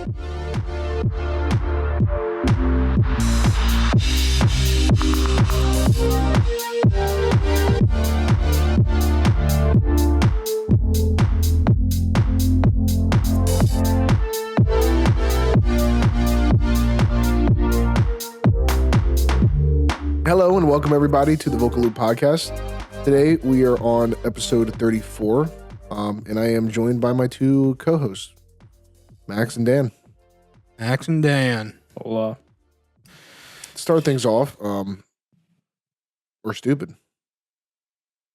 Hello and welcome everybody to the Vocal Lube Podcast. Today we are on episode 34, and I am joined by my two co-hosts, Max and Dan. Max and Dan. Hola. To start things off, we're stupid.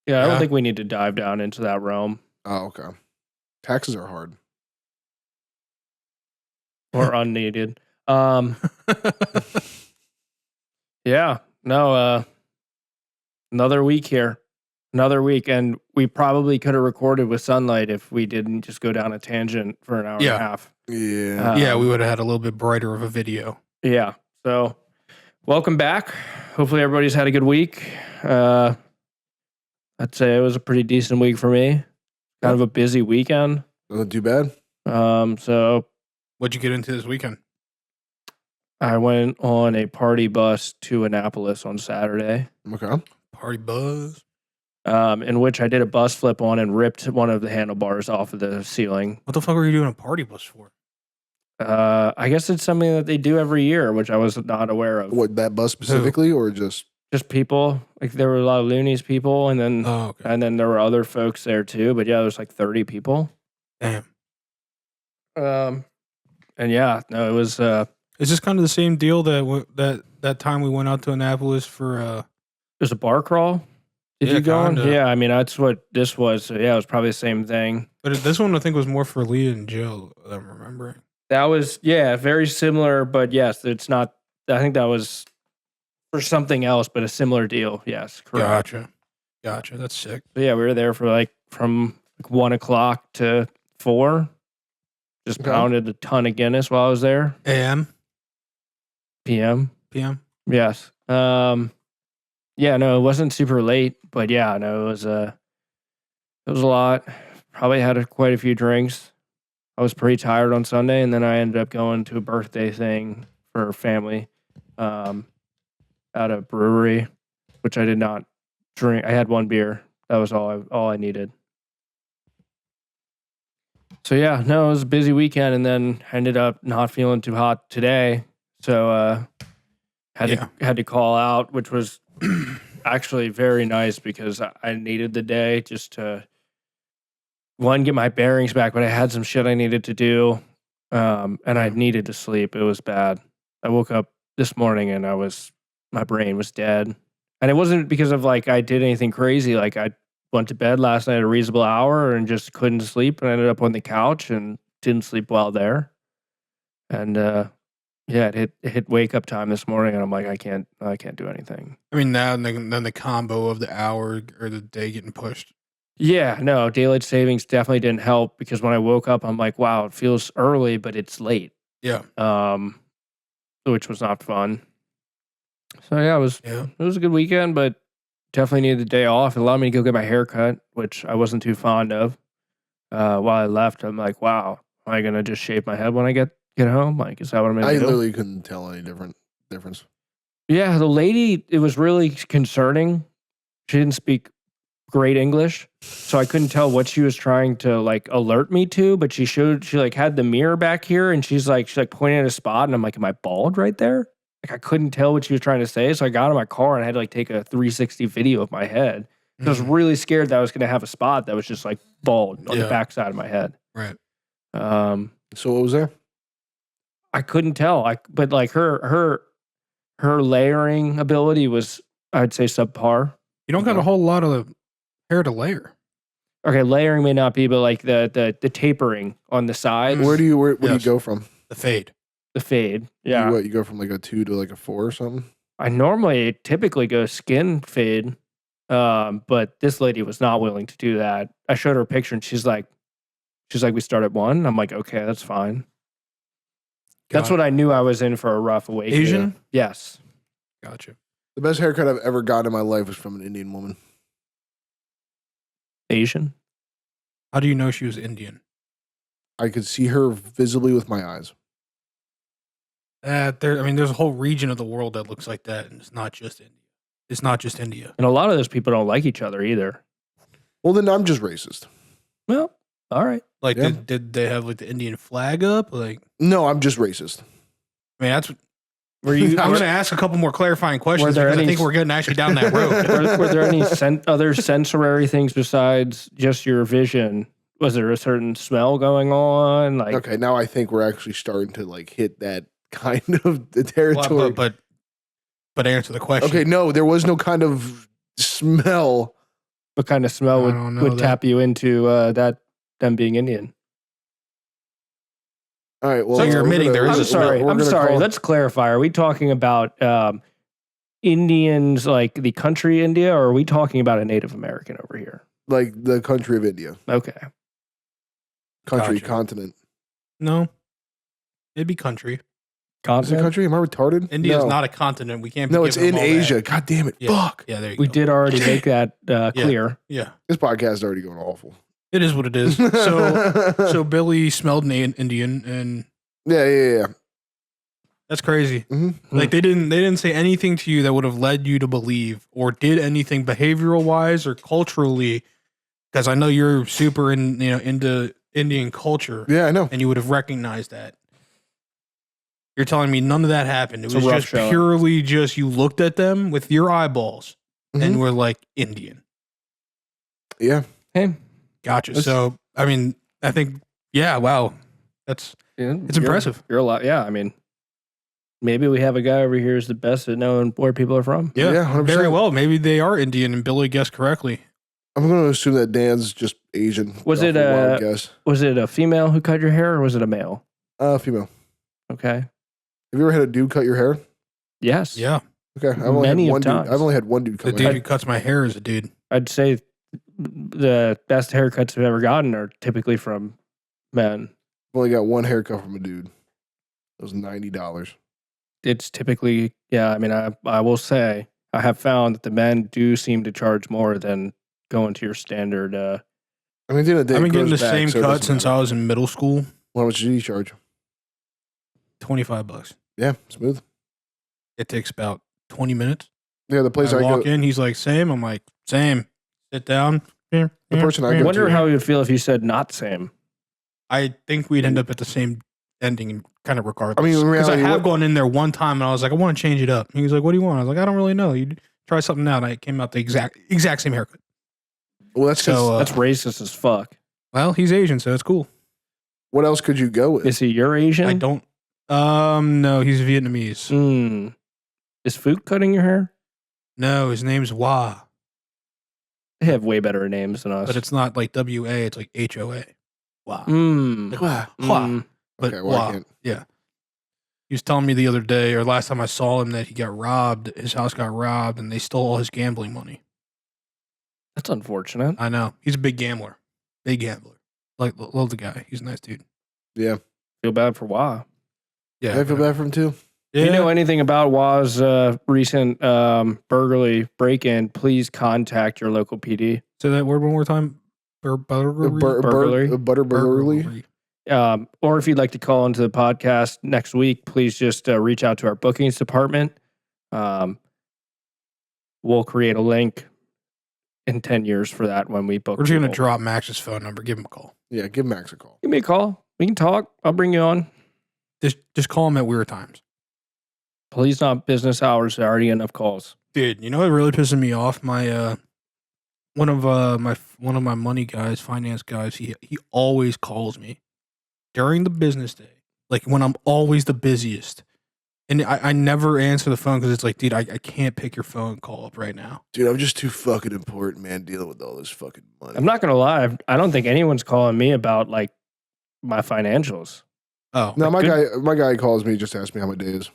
Yeah, I don't think we need to dive down into that realm. Oh, okay. Taxes are hard. Or unneeded. Yeah. No, another week here. Another week. And we probably could have recorded with sunlight if we didn't just go down a tangent for an hour and a half. Yeah. We would have had a little bit brighter of a video. Yeah. So, welcome back. Hopefully everybody's had a good week. I'd say it was a pretty decent week for me. Kind of a busy weekend. Not too bad. So What'd you get into this weekend? I went on a party bus to Annapolis on Saturday. Okay. Party buzz. In which I did a bus flip on and ripped one of the handlebars off of the ceiling. What the fuck were you doing a party bus for? I guess it's something that they do every year, which I was not aware of. What, that bus specifically, or just people? Like there were a lot of loonies people, and then there were other folks there too. But yeah, there was like 30 people. Damn. And yeah, no, it was. Is this kind of the same deal that time we went out to Annapolis for? It was a bar crawl. Did you go on? Yeah, I mean that's what this was. So yeah, it was probably the same thing. But this one I think was more for Leah and Jill. I'm remembering. That was very similar, but yes, it's not. I think that was for something else, but a similar deal. Yes, correct. Gotcha. That's sick. So yeah, we were there for from 1 o'clock to 4. Just pounded a ton of Guinness while I was there. AM. PM. Yes. Yeah, no, it wasn't super late, but yeah, no, it was a lot. Probably had quite a few drinks. I was pretty tired on Sunday, and then I ended up going to a birthday thing for family at a brewery, which I did not drink. I had one beer. That was all I needed. So yeah, no, it was a busy weekend, and then I ended up not feeling too hot today. So had to call out, which was actually very nice because I needed the day just to get my bearings back, but I had some shit I needed to do, and I needed to sleep. It was bad. I woke up this morning and my brain was dead, and it wasn't because of I did anything crazy. I went to bed last night at a reasonable hour and just couldn't sleep, and I ended up on the couch and didn't sleep well there. And it hit wake up time this morning, and I'm like, I can't do anything. I mean, now and then the combo of the hour or the day getting pushed. Yeah, no, daylight savings definitely didn't help because when I woke up, I'm like, wow, it feels early, but it's late. Yeah. Which was not fun. So yeah, it was a good weekend, but definitely needed the day off. It allowed me to go get my hair cut, which I wasn't too fond of. While I left, I'm like, wow, am I going to just shave my head when I get home? Is that what I'm going to do? I literally couldn't tell any difference. Yeah, the lady, it was really concerning. She didn't speak great English, so I couldn't tell what she was trying to alert me to, but she had the mirror back here, and she's pointing at a spot, and I'm like, am I bald right there? I couldn't tell what she was trying to say, so I got in my car and I had to take a 360 video of my head. I was really scared that I was going to have a spot that was just bald on the backside of my head. Right. So what was there? I couldn't tell. But her layering ability was, I'd say, subpar. You don't got a whole lot of hair to layer. Okay, layering may not be, but the tapering on the sides. Where do you go from? The fade. The fade, yeah. You go from a 2 to a 4 or something? I typically go skin fade, but this lady was not willing to do that. I showed her a picture, and she's like, we start at 1. I'm like, okay, that's fine. That's what I knew I was in for a rough awakening. Asian? Yes. Gotcha. The best haircut I've ever gotten in my life was from an Indian woman. Asian? How do you know she was Indian? I could see her visibly with my eyes. There's a whole region of the world that looks like that, and it's not just India. It's not just India. And a lot of those people don't like each other either. Well, then I'm just racist. Well, all right. Like, Yeah. did they have like the Indian flag up? Like, No, I'm just racist. I mean, that's. Were you? I'm going to ask a couple more clarifying questions there because I any- think we're getting actually down that road. were there any other sensory things besides just your vision? Was there a certain smell going on? Like, Okay, now I think we're actually starting to like hit that kind of the territory. Well, but answer the question. Okay, no, there was no kind of smell. what kind of smell I don't know would that. tap you into them being Indian? All right, well, So you're we're admitting gonna- there we're is gonna- a I'm sorry. we're I'm gonna sorry. call- Let's clarify. Are we talking about Indians like the country India, or are we talking about a Native American over here? like the country of India, Okay. country, Gotcha. continent. No, it'd be country. Is it Continent? country? Am I retarded? India is No. not a continent. We can't. Be No, it's giving in them all that. Asia. God damn it! Yeah. Fuck. Yeah, there you We go. did already make that clear. Yeah, This podcast is already going awful. it is what it is. So Billy smelled Indian, and yeah. that's crazy. hmm Like they didn't say anything to you that would have led you to believe, or did anything behavioral wise or culturally, because I know you're super into Indian culture, Yeah, I know. and you would have recognized that. You're telling me none of that happened. It It's a was rough just showing. purely just you looked at them with your eyeballs and Mhm. were like Indian. Yeah. Hey, Gotcha. That's- So I mean, I think wow, it's impressive. You're a lot. Yeah, I mean, maybe we have a guy over here who's the best at knowing where people are from. Yeah, Yeah, 100%. very well. Maybe they are Indian, and Billy guessed correctly. I'm going to assume that Dan's just Asian. Was Off it, a wild guess? Was it a female who cut your hair, or was it a male? Female. Okay. Have you ever had a dude cut your hair? Yes. Yeah, Okay, I've only Many had of one dude. times. I've only had one dude the cut my dude hair. who cuts my hair is a dude. I'd say the best haircuts I've ever gotten are typically from men. I've only got one haircut from a dude. It was $90. It's typically, yeah. I mean, I will say I have found that the men do seem to charge more than going to your standard. I mean, at the end of the day, I've been it getting the grows back, same so it cut doesn't since matter. I was in middle school. How much did you charge? $25. Yeah, smooth. It takes about 20 minutes. Yeah, the place I I walk go. in, he's like, same. I'm like, same. Sit down. The person I I go wonder to- how you would feel if you said not same. I think we'd end up at the same ending, kind of regardless. I mean, in because I reality, have what- gone in there one time and I was like, I want to change it up. And he was like, what do you want? I was like, I don't really know. You try something out. And I came out the exact same haircut. Well, that's 'cause- So, That's racist as fuck. well, he's Asian, so it's cool. what else could you go with? Is he your Asian? I don't. No, he's Vietnamese. Mm. Is Fook cutting your hair? No, his name's Wah, They have way better names than us. but it's not like WA. It's like HOA. Wah. Mm. Wah. Mm. But Okay, well, I Wah. can't. Yeah. He was telling me the other day, or last time I saw him, that he got robbed. His house got robbed, and they stole all his gambling money. That's unfortunate. I know. He's a big gambler. Big gambler. Like, love the guy. He's a nice dude. Yeah, Feel bad for Wah. Yeah. I feel bad for him too. If you know anything about Wah's recent burglary break-in, please contact your local PD. Say that word one more time. Burglary? Burglary? Butter burglary. Or if you'd like to call into the podcast next week, please just reach out to our bookings department. We'll create a link in 10 years for that when we book. We're just going to people. drop Max's phone number. Give him a call. Yeah, give Max a call. Give me a call. We can talk. I'll bring you on. Just call him at weird times. Please not business hours. There are already enough calls. Dude, you know what really pisses me off? My one of my money guys, finance guys, he always calls me during the business day, like when I'm always the busiest. And I never answer the phone because it's like, dude, I can't pick your phone call up right now. Dude, I'm just too fucking important, man, dealing with all this fucking money. I'm not going to lie. I don't think anyone's calling me about like my financials. Oh, No, Like, my guy calls me just to ask me how my day is.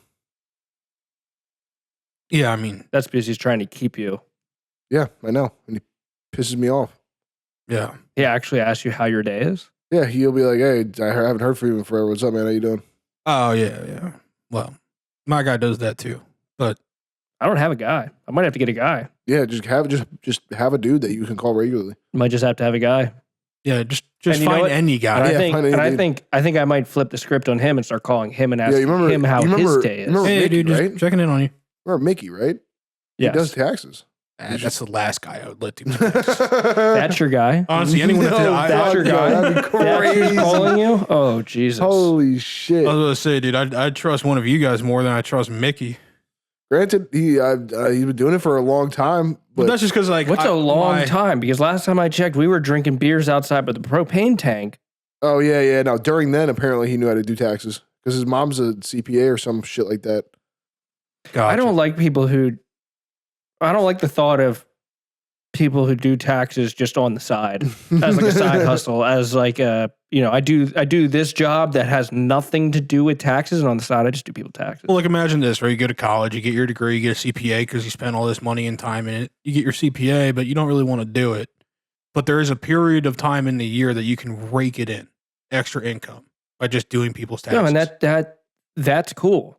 yeah, I mean, That's because he's trying to keep you. Yeah, I know. And he pisses me off. yeah. He actually asks you how your day is. Yeah, he'll be like, hey, I haven't heard from you in forever. What's up, man? How you doing? Oh, yeah. Well, my guy does that too. I don't have a guy. I might have to get a guy. Yeah, just have a dude that you can call regularly. Might just have to have a guy. Yeah, just And you know find what? any guy. I think I might flip the script on him and start calling him and asking him how his day is. Hey, Mickey, dude, right? just checking in on you. Remember Mickey, right? Yes. He does taxes. That's the last guy I would let do. That's your guy. Honestly, anyone that's your guy. That'd be That's who's crazy. calling you? Oh, Jesus. Holy shit. I was going to say, dude, I'd trust one of you guys more than I trust Mickey. Granted, he's been doing it for a long time, But but that's just because, like, What's a long time? Because last time I checked, we were drinking beers outside with the propane tank. oh yeah. Now during then, apparently he knew how to do taxes because his mom's a CPA or some shit like that. Gotcha. I don't like the thought of people who do taxes just on the side as like a side hustle, as like a, I do this job that has nothing to do with taxes, and on the side I just do people taxes. Well, like, imagine this, right? You go to college, you get your degree, you get a CPA because you spent all this money and time in it. You get your CPA, but you don't really want to do it. But there is a period of time in the year that you can rake it in, extra income, by just doing people's taxes. No, and that's cool.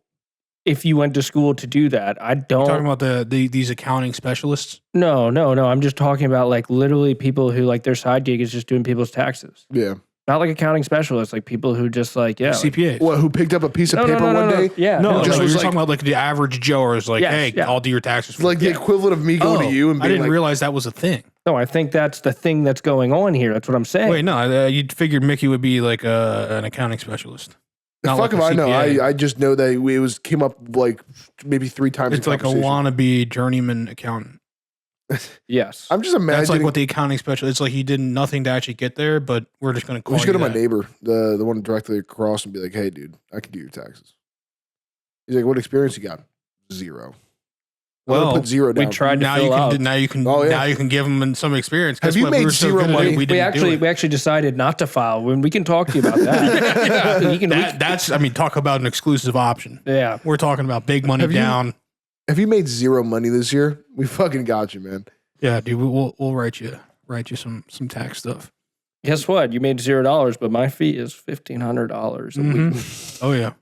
If you went to school to do that, I don't. You're talking about these accounting specialists? No. I'm just talking about like literally people who like their side gig is just doing people's taxes. Yeah. Not like accounting specialists, like people who just like, yeah. Like, CPAs. What? Who picked up a piece of paper no, one day? Yeah. No, just like, was you're like- talking about like the average Joe is like, Yes, hey, yeah. I'll do your taxes for Like the you. equivalent of me going to you and I being didn't like, realize that was a thing. No, I think that's the thing that's going on here. That's what I'm saying. Wait, no, you'd figured Mickey would be like an accounting specialist. Not fuck like if a I know. CPA. I just know that came up like maybe 3 times. It's in like a conversation. wannabe journeyman accountant. Yes. I'm just imagining. That's like what the accounting specialist. It's like he did nothing to actually get there, but we're just going to call we should go you to my that. neighbor, the one directly across, and be like, "Hey, dude, I can do your taxes." He's like, "What experience you got?" 0. I'm gonna Well, put 0 down. we tried to Now fill you out. can Oh, yeah. now you can give him some experience. Have Guess you what? made We were so zero good at it, money? We We didn't do it. actually decided not to file. When we can talk to you about that. That's I mean, talk about an exclusive option. Yeah. We're talking about big money Have you- down. Have you made 0 money this year? We fucking got you, man. Yeah, dude, we'll write you some tax stuff. Guess what? You made $0, but my fee is $1,500 a week. Oh yeah,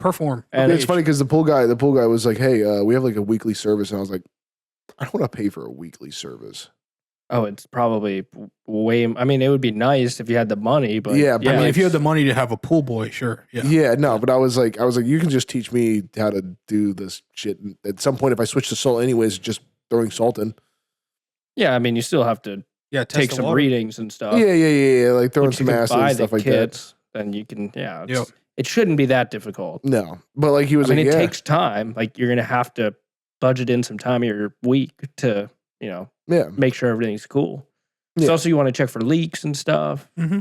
perform. And it's funny because the pool guy was like, "Hey, we have like a weekly service," and I was like, "I don't want to pay for a weekly service." Oh, it's probably way. I mean, it would be nice if you had the money, but Yeah, I mean, if you had it's- the money to have a pool boy, sure. Yeah. Yeah, no, but I was like, you can just teach me how to do this shit. And at some point, if I switch to salt, anyways, just throwing salt in. yeah, I mean, you still have to Yeah, test take the some water. readings and stuff. Yeah, like throwing But you some can acid buy and stuff the like kits, then you can. Yeah, Yep. it shouldn't be that difficult. that. No, but like he was I mean, like, it yeah, takes time. Like you're gonna have to budget in some time of your week to, yeah, make sure everything's cool. So Yeah. also you want to check for leaks and stuff. Mm-hmm.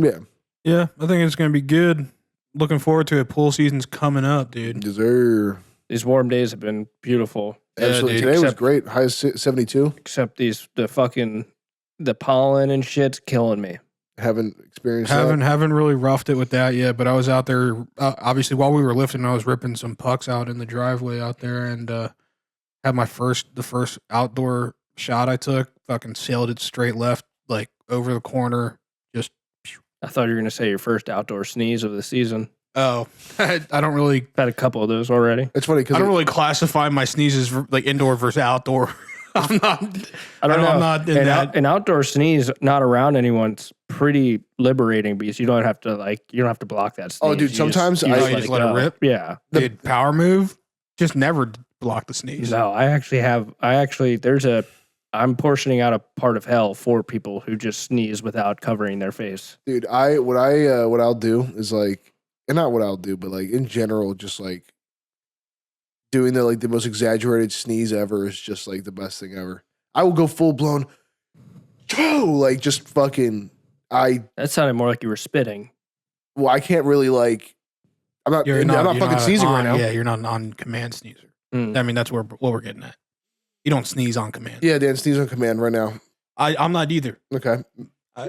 yeah. Yeah, I think it's gonna be good. Looking forward to it. Pool season's coming up, dude. Deserve. These warm days have been beautiful, Absolutely. dude, Today was except- great. High is 72. except the pollen and shit's killing me. Haven't experienced Haven't really roughed it with that yet, but I was out there. Obviously, while we were lifting, I was ripping some pucks out in the driveway out there, and had the first outdoor shot I took. Fucking sailed it straight left, like over the corner. Just I thought you were gonna say your first outdoor sneeze of the season. I don't really. I've had a couple of those already. It's funny I because don't really classify my sneezes like indoor versus outdoor. I'm not. I don't know. I'm not in that. An outdoor sneeze not around anyone's pretty liberating because you don't have to block that sneeze. Oh, dude, You sometimes you I- you just let it go. rip? Yeah. Dude, power move. Just never block the sneeze. No, I'm portioning out a part of hell for people who just sneeze without covering their face. dude, what I'll do is like, and not what I'll do, but like in general, just like doing the most exaggerated sneeze ever is just like the best thing ever. I will go full blown, like just fucking. That sounded more like you were spitting. Well, I can't really like. I'm not fucking sneezing right now. Yeah, you're not an on command sneezer. Mm. I mean, that's what we're getting at. You don't sneeze on command. Yeah, Dan, sneeze on command right now. I'm not either. Okay.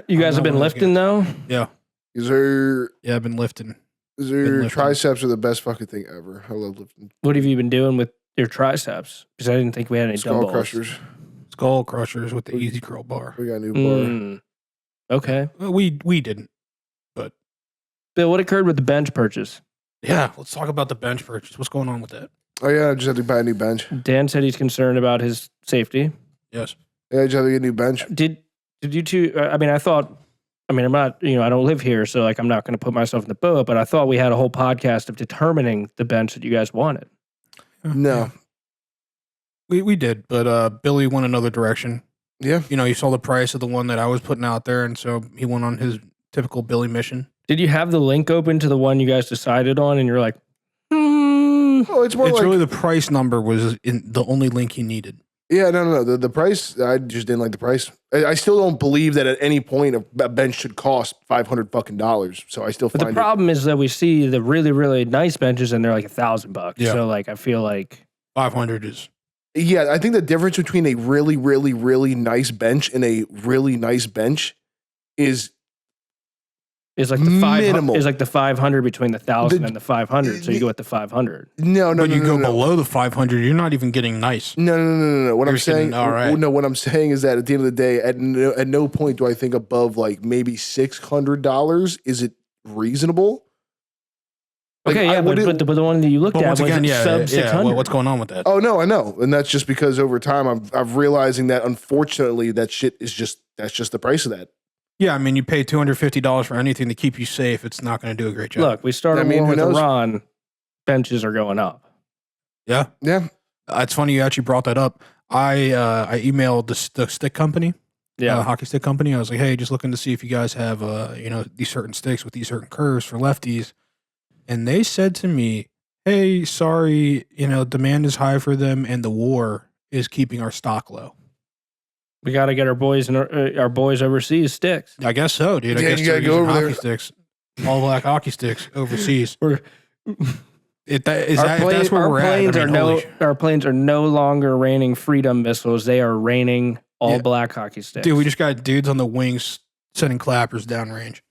You guys have been lifting though? Yeah. Is there I've been lifting. lifting. lifting. Triceps are the best fucking thing ever. I love lifting. What have you been doing with your triceps? Because I didn't think we had any Skull dumbbells. crushers. Skull crushers with the easy curl bar. We got a new bar. Mm. Okay. Well, we didn't. Bill, what occurred with the bench purchase? Yeah, let's talk about the bench purchase. What's going on with that? Oh yeah, I just had to buy a new bench. Dan said he's concerned about his safety. Yes. Yeah, I just had to get a new bench. Did Did you two? I mean, I'm not. I don't live here, so like, I'm not going to put myself in the boat. But I thought we had a whole podcast of determining the bench that you guys wanted. No, we did, but Billy went another direction. yeah. He saw the price of the one that I was putting out there, and so he went on his typical Billy mission. Did you have the link open to the one you guys decided on, and you're like, Oh, it's more It's like really the price number was in the only link he needed. yeah, no. The price, I just didn't like the price. I still don't believe that at any point a bench should cost $500 fucking dollars. So I still But find the problem is that we see the really, really nice benches, and they're like $1,000. Yeah. So like, I feel like 500 is. Yeah, I think the difference between a really, really, really nice bench and a really nice bench is it's like the minimal. Is like the 500 between the 1,000 and the 500. So you go with the 500. no. But you go below the 500, you're not even getting nice. No. What I'm You're saying, getting- all right. no. What I'm saying is that at the end of the day, at no point do I think above like maybe $600 is it reasonable. Like, Okay, yeah, but the one that you looked But at once was again, sub 600. what's going on with that? Oh no, I know, and that's just because over time I'm realizing that unfortunately that shit is that's just the price of that. Yeah, I mean, you pay $250 for anything to keep you safe. It's not going to do a great job. Look, we started I mean, war who with knows? Iran. Benches are going up. Yeah, Yeah, it's funny you actually brought that up. I emailed the stick company, hockey stick company. I was like, hey, just looking to see if you guys have these certain sticks with these certain curves for lefties, and they said to me, hey, sorry, demand is high for them, and the war is keeping our stock low. We got to get our boys and our boys overseas sticks. I guess so, dude. I Yeah, guess you they're gotta go using over hockey there. sticks, all black hockey sticks overseas. We're- If that's where we're at, I mean, holy our planes are no longer raining Freedom missiles. They are raining all black hockey sticks. dude, we just got dudes on the wings sending clappers downrange.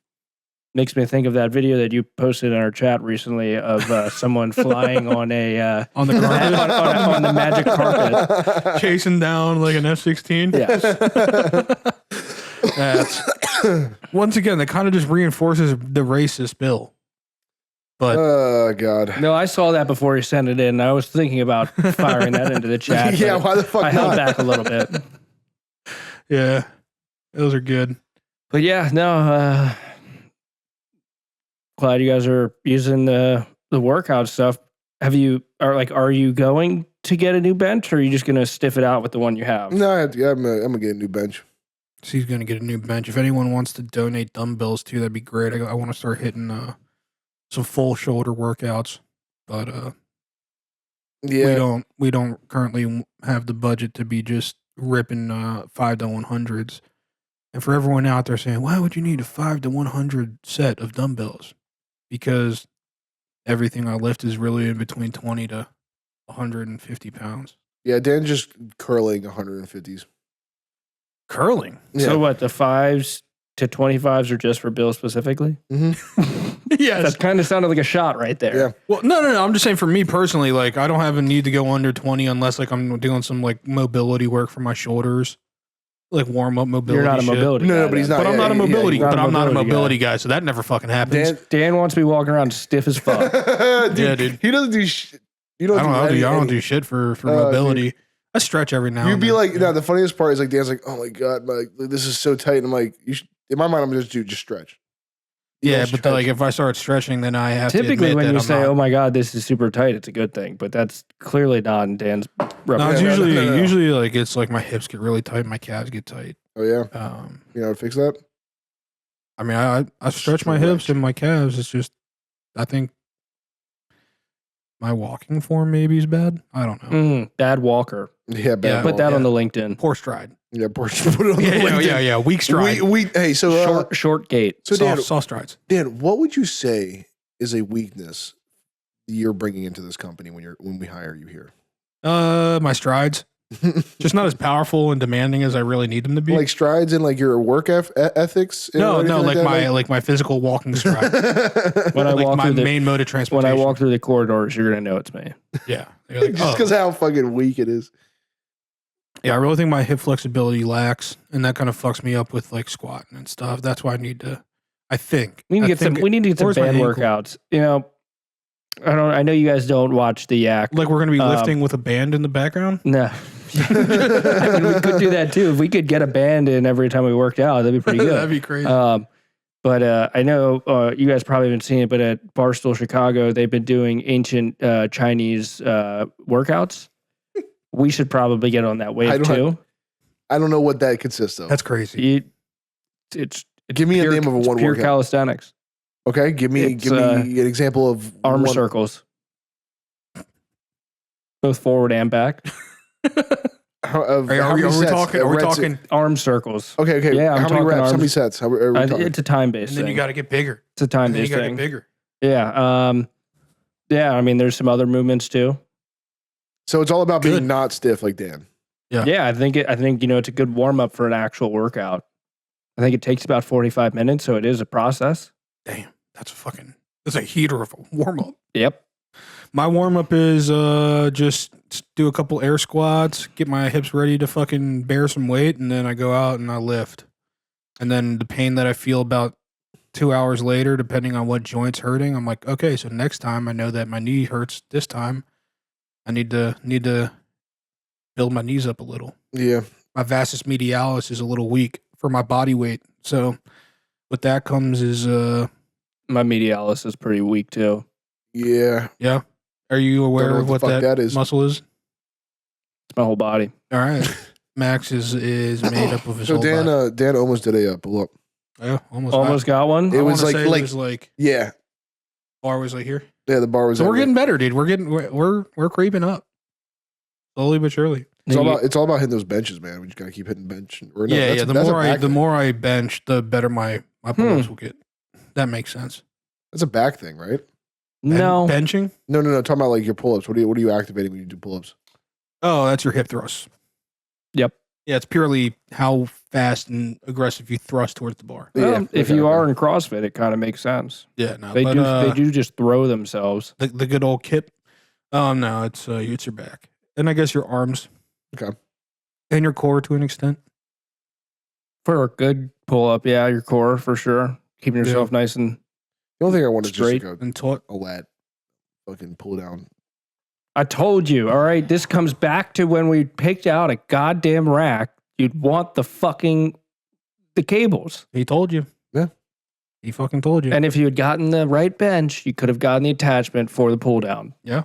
Makes me think of that video that you posted in our chat recently of someone flying on a On the carpet, on the magic carpet. chasing down like an F-16. Yes. That's once again that kind of just reinforces the racist bill. But oh god. No, I saw that before he sent it in. I was thinking about firing that into the chat. Yeah, but why the fuck I held not? back a little bit. yeah, those are good. But yeah, no. Glad you guys are using the workout stuff. Are you going to get a new bench, or are you just gonna stiff it out with the one you have? No, I'm gonna get a new bench. So he's gonna get a new bench. If anyone wants to donate dumbbells too, that'd be great. I want to start hitting some full shoulder workouts, but Yeah, we don't currently have the budget to be just ripping 5 to 100s. And for everyone out there saying, why would you need a 5 to 100 set of dumbbells? Because everything I lift is really in between 20 to 150 pounds. yeah. Dan's just curling 150s. Curling. Yeah. So what? The 5s to 25s are just for Bill specifically? Yes. That kind of sounded like a shot right there. Yeah. Well, no. I'm just saying for me personally, like I don't have a need to go under 20 unless like I'm doing some like mobility work for my shoulders, like warm up mobility. You're not a shit. mobility No, guy. but he's then. not. But I'm not a mobility. you're not But a I'm not a mobility mobility guy, so that never fucking happens. Dan wants to be walking around stiff as fuck. dude, Yeah, dude. He doesn't do shit. You I don't any- do shit for mobility. I stretch every now. You'd and be then. like, no. The funniest part is like Dan's like, oh my god, like this is so tight. And I'm like, in my mind, I'm just stretch. You yeah, don't but stretch. like if I start stretching, then I have to Typically, admit when that you I'm say, not. "Oh my god, this is super tight," it's a good thing. But that's clearly not in Dan's. No, it's Yeah, usually no. usually like it's like my hips get really tight, my calves get tight. Oh yeah, you know how to fix that? I mean, I stretch my hips and my calves. It's just, I think my walking form maybe is bad. I don't know. Bad walker. Yeah, bad. Yeah, Put that yeah. on the LinkedIn. Poor stride. Yeah, put it on the LinkedIn. Yeah. Weak stride. Hey, so Short gait. so Dan, Soft strides. Dan, what would you say is a weakness you're bringing into this company when we hire you here? My strides. Just not as powerful and demanding as I really need them to be. Like strides and like your work ethics? no, like that, my physical walking stride. When I Like walk my through the main mode of when transportation. I walk through the corridors, you're gonna know it's me. Yeah. You're like, just oh. because how fucking weak it is. Yeah, I really think my hip flexibility lacks, and that kind of fucks me up with like squatting and stuff. That's why I need to. I think We need to get some where's my band ankle? workouts. You know, I know you guys don't watch the Yak. Like we're gonna be lifting with a band in the background. No, I mean, we could do that too. If we could get a band in every time we worked out, that'd be pretty good. That'd be crazy. But I know you guys probably haven't seen it, but at Barstool Chicago, they've been doing ancient Chinese workouts. We should probably get on that wave too. I don't know what that consists of. That's crazy. It's give me pure, a name of a one pure workout. calisthenics. Okay, give me an example of arm circles, both forward and back. Are we talking arm circles? Okay. Yeah, how many reps? How many sets? It's a time based. And then you got to get bigger. It's a time based thing. Get bigger. Yeah. Yeah. I mean, there's some other movements too. So it's all about being not stiff like Dan. Yeah. I think it's a good warm up for an actual workout. I think it takes about 45 minutes, so it is a process. Damn, that's a heater of a warm up. Yep. My warm up is just do a couple air squats, get my hips ready to fucking bear some weight, and then I go out and I lift. And then the pain that I feel about 2 hours later, depending on what joint's hurting, I'm like, okay, so next time I know that my knee hurts this time. I need to build my knees up a little. Yeah. My vastus medialis is a little weak for my body weight. So what that comes is my medialis is pretty weak too. Yeah. Yeah. Are you aware of what that is. muscle is? It's my whole body. All right. Max is made up of his whole body. So Dan almost did a pull up. Yeah, almost got one. It was like yeah. Bar was like here. Yeah, the bar was. So we're getting better, dude. We're creeping up, slowly but surely. It's all about hitting those benches, man. We just gotta keep hitting bench. Or no, yeah. The more I bench, the better my pull-ups will get. That makes sense. That's a back thing, right? No benching. No. Talking about like your pull-ups. What are you activating when you do pull-ups? Oh, that's your hip thrusts. Yep. Yeah, it's purely how fast and aggressive you thrust towards the bar. Well, if you are in CrossFit, it kind of makes sense. Yeah, no, they do just throw themselves. The good old kip. Oh no, it's your back, and I guess your arms. Okay. And your core to an extent. For a good pull up, yeah, your core for sure. Keeping yourself nice and the only thing I want to straight just and taut. A lat, fucking pull down. I told you, all right. This comes back to when we picked out a goddamn rack. You'd want the cables. He told you. Yeah. He fucking told you. And if you had gotten the right bench, you could have gotten the attachment for the pull down. Yeah.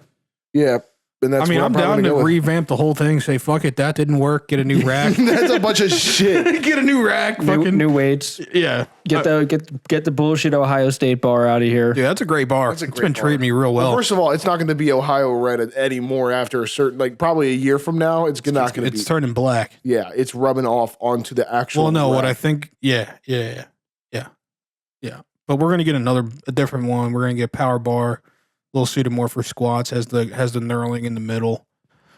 Yeah. And that's I'm down to revamp the whole thing. Say, fuck it, that didn't work. Get a new rack. That's a bunch of shit. Get a new rack. New weights. Yeah. Get the bullshit Ohio State bar out of here. Dude, that's a great bar. It's been treating me real well. First of all, it's not going to be Ohio red anymore after a certain, like probably a year from now. It's not going to be. It's turning black. Yeah, it's rubbing off onto the actual. Well, no, rack. what I think. Yeah. But we're gonna get a different one. We're gonna get power bar, a little suited more for squats. Has the knurling in the middle,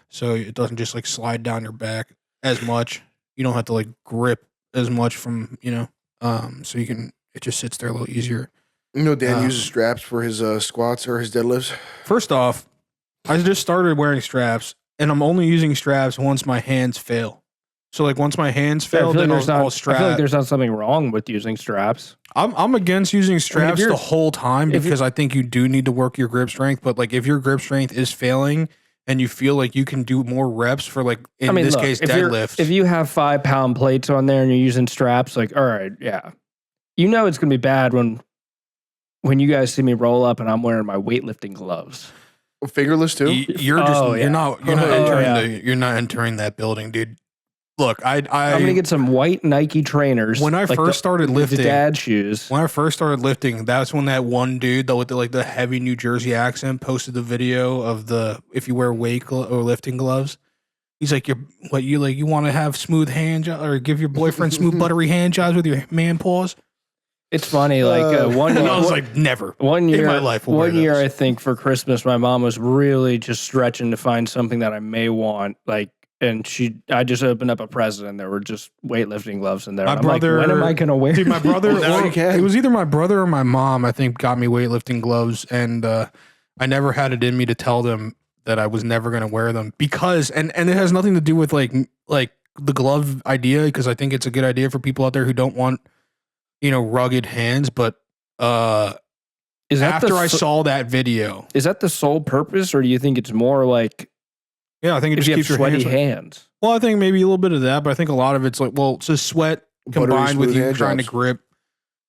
so it doesn't just like slide down your back as much. You don't have to like grip as much from so you can. It just sits there a little easier. Dan uses straps for his squats or his deadlifts. First off, I just started wearing straps, and I'm only using straps once my hands fail. So like once my hands fail, then I'll strap. I feel like there's not something wrong with using straps. I'm against using straps the whole time because I think you do need to work your grip strength. But like if your grip strength is failing and you feel like you can do more reps for like in this case deadlift. If you have 5-pound plates on there and you're using straps, like all right, yeah, it's gonna be bad when you guys see me roll up and I'm wearing my weightlifting gloves. Fingerless too. You're not entering that building, dude. Look, I'm gonna get some white Nike trainers. When I first started lifting, dad shoes. When I first started lifting, that's when that one dude with the heavy New Jersey accent posted the video of if you wear weight or lifting gloves. He's like, you want to have smooth hand jobs or give your boyfriend smooth buttery hand jobs with your man paws? It's funny, like one year, I was like, never. 1 year in my life. One year, I think for Christmas, my mom was really just stretching to find something that I may want, like. And I just opened up a present and there were just weightlifting gloves in there. My brother, like, when am I going to wear? Dude, my brother, it was either my brother or my mom, I think, got me weightlifting gloves. And I never had it in me to tell them that I was never going to wear them because, and it has nothing to do with like the glove idea, because I think it's a good idea for people out there who don't want, rugged hands. But is that after I saw that video, is that the sole purpose, or do you think it's more like Yeah, I think it if just you have keeps your sweaty hands. hands. Well, I think maybe a little bit of that, but I think a lot of it's like, well, it's just sweat Buttery combined with smooth you hand trying to jobs. grip,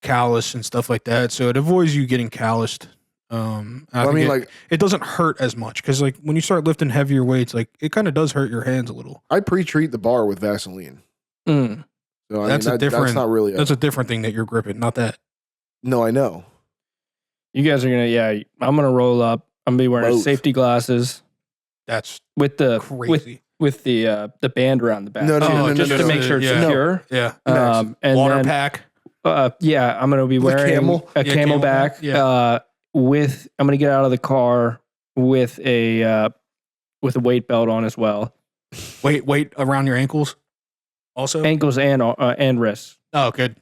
callus and stuff like that. So it avoids you getting calloused. I mean, think like, it doesn't hurt as much because like when you start lifting heavier weights, like it kind of does hurt your hands a little. I pre-treat the bar with Vaseline. Mm. So That's a different. That's not really. That's a different thing that you're gripping, not that. No, I know. You guys are gonna, I'm gonna roll up. I'm gonna be wearing Both. safety glasses That's with the crazy. with the band around the back. No, just to make sure it's Yeah. secure. Yeah. And Water then, pack. I'm gonna be With a wearing camel? a Yeah, camelback. camelback, I'm gonna get out of the car with a weight belt on as well, Weight around your ankles. Also. ankles and wrists. Oh, good.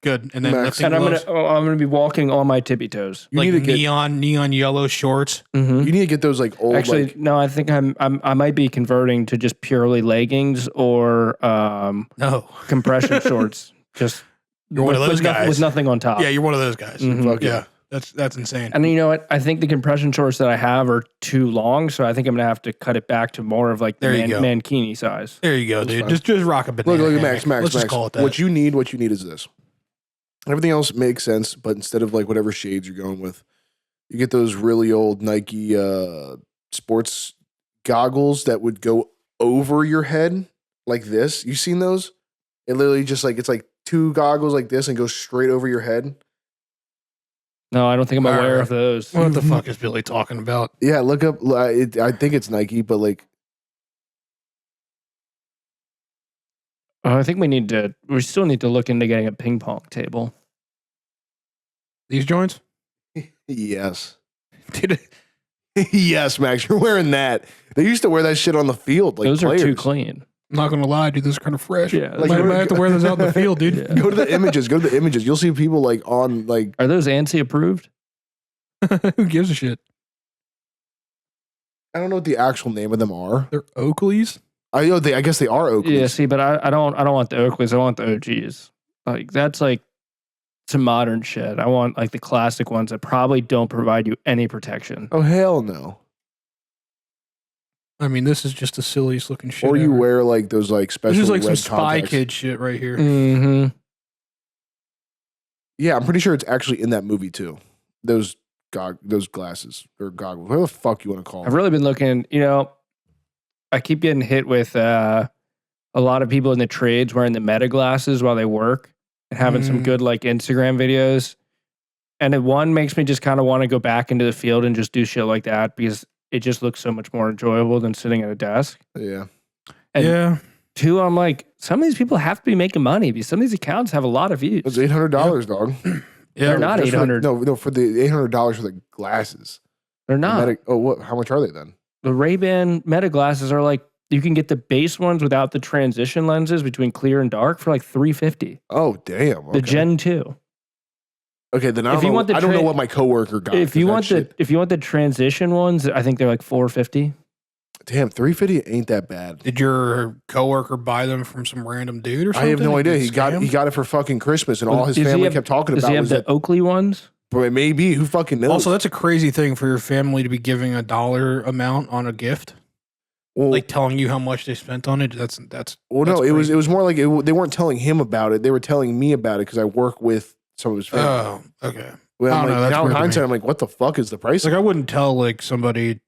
And then Max. lifting And I'm gloves, gonna be walking on my tippy toes. You like need to get. neon yellow shorts. Mm-hmm. You need to get those like old. Actually, like, no. I think I might be converting to just purely leggings or No. compression shorts. Just You're one of those guys. with nothing on top. Yeah, you're one of those guys. Mhm. fuck Yeah. That's insane. And you know what? I think the compression shorts that I have are too long, so I think I'm gonna have to cut it back to more of like the There you go. mankini size. There you go, That's dude. fine. Just rock a banana. Look, hammock. Max. Let's just call it that. What you need is this. Everything else makes sense, but instead of like whatever shades you're going with, you get those really old Nike sports goggles that would go over your head like this. You seen those? It literally just like it's like two goggles like this and goes straight over your head. No, I don't think I'm aware Alright. of those. What the fuck is Billy talking about? Yeah, look up. I think it's Nike, but like I think we still need to look into getting a ping pong table. These joints? yes, Dude, yes, Max, you're wearing that. They used to wear that shit on the field. Like Those players. are too clean. I'm not gonna lie, dude. This is kind of fresh. Yeah, Like, like- I might have to wear those out in the field, dude. Yeah. Go to the images. Go to the images. You'll see people like on like. Are those ANSI approved? Who gives a shit? I don't know what the actual name of them are. They're Oakleys. I know I guess they are Oakleys. Yeah, see, but I don't want the Oakleys. I want the OGs. Like that's like some modern shit. I want like the classic ones that probably don't provide you any protection. Oh hell no! I mean, this is just the silliest looking shit. Or you ever. wear like those like special. This is like some red Spy contacts. Kid shit right here. Mm-hmm. Yeah, I'm pretty sure it's actually in that movie too. Those glasses or goggles, whatever the fuck you want to call I've them. really been looking. I keep getting hit with a lot of people in the trades wearing the Meta glasses while they work and having some Mm. good like Instagram videos. And one makes me just kind of want to go back into the field and just do shit like that because it just looks so much more enjoyable than sitting at a desk. Yeah, And Yeah. two, I'm like, some of these people have to be making money because some of these accounts have a lot of views. it's $800, dog. Yeah. They're not Just for the- 800. No, for the $800 for the glasses. They're not. What? How much are they then? The Ray-Ban Meta glasses are like, you can get the base ones without the transition lenses between clear and dark for like $350. Oh damn! The Okay. Gen 2. Okay, then I if don't you know. want the I don't know tra- what my coworker got. If you 'cause want that the if you want the transition ones, I think they're like $450. damn, $350 ain't that bad. Did your coworker buy them from some random dude or I something? have no idea. Did He got it for fucking Christmas, and all his Does he family have- kept talking Does about he have was the that. Oakley ones? But maybe who fucking knows? Also, that's a crazy thing for your family to be giving a dollar amount on a gift, well, like telling you how much they spent on it. That's well, that's no, it crazy. was more like they weren't telling him about it. They were telling me about it because I work with some of his family. Oh, okay. Well, I I'm don't know, like, that's now in weird to hindsight, me. I'm like, what the fuck is the price? Like I wouldn't tell like somebody,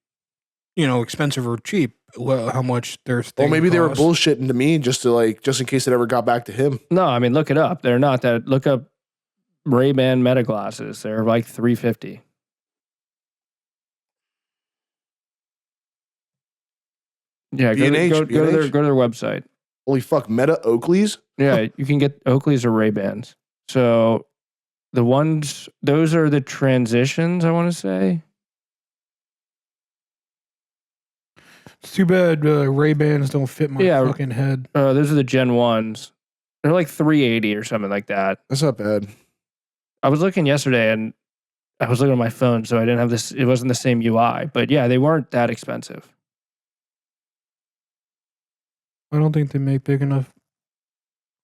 expensive or cheap, how much their thing Well, maybe they were costs. bullshitting to me just in case it ever got back to him. No, I mean look it up. They're not that. Look up Ray-Ban Meta glasses. They're like $350. Yeah, B&H, go to B&H? their website. Holy fuck, Meta Oakleys? Yeah, you can get Oakleys or Ray-Bans. So those are the transitions, I want to say. It's too bad Ray Bans don't fit my Yeah. fucking head. Those are the Gen 1s. They're like $380 or something like that. That's not bad. I was looking yesterday and I was looking at my phone, so I didn't have this. It wasn't the same UI, but yeah, they weren't that expensive. I don't think they make big enough.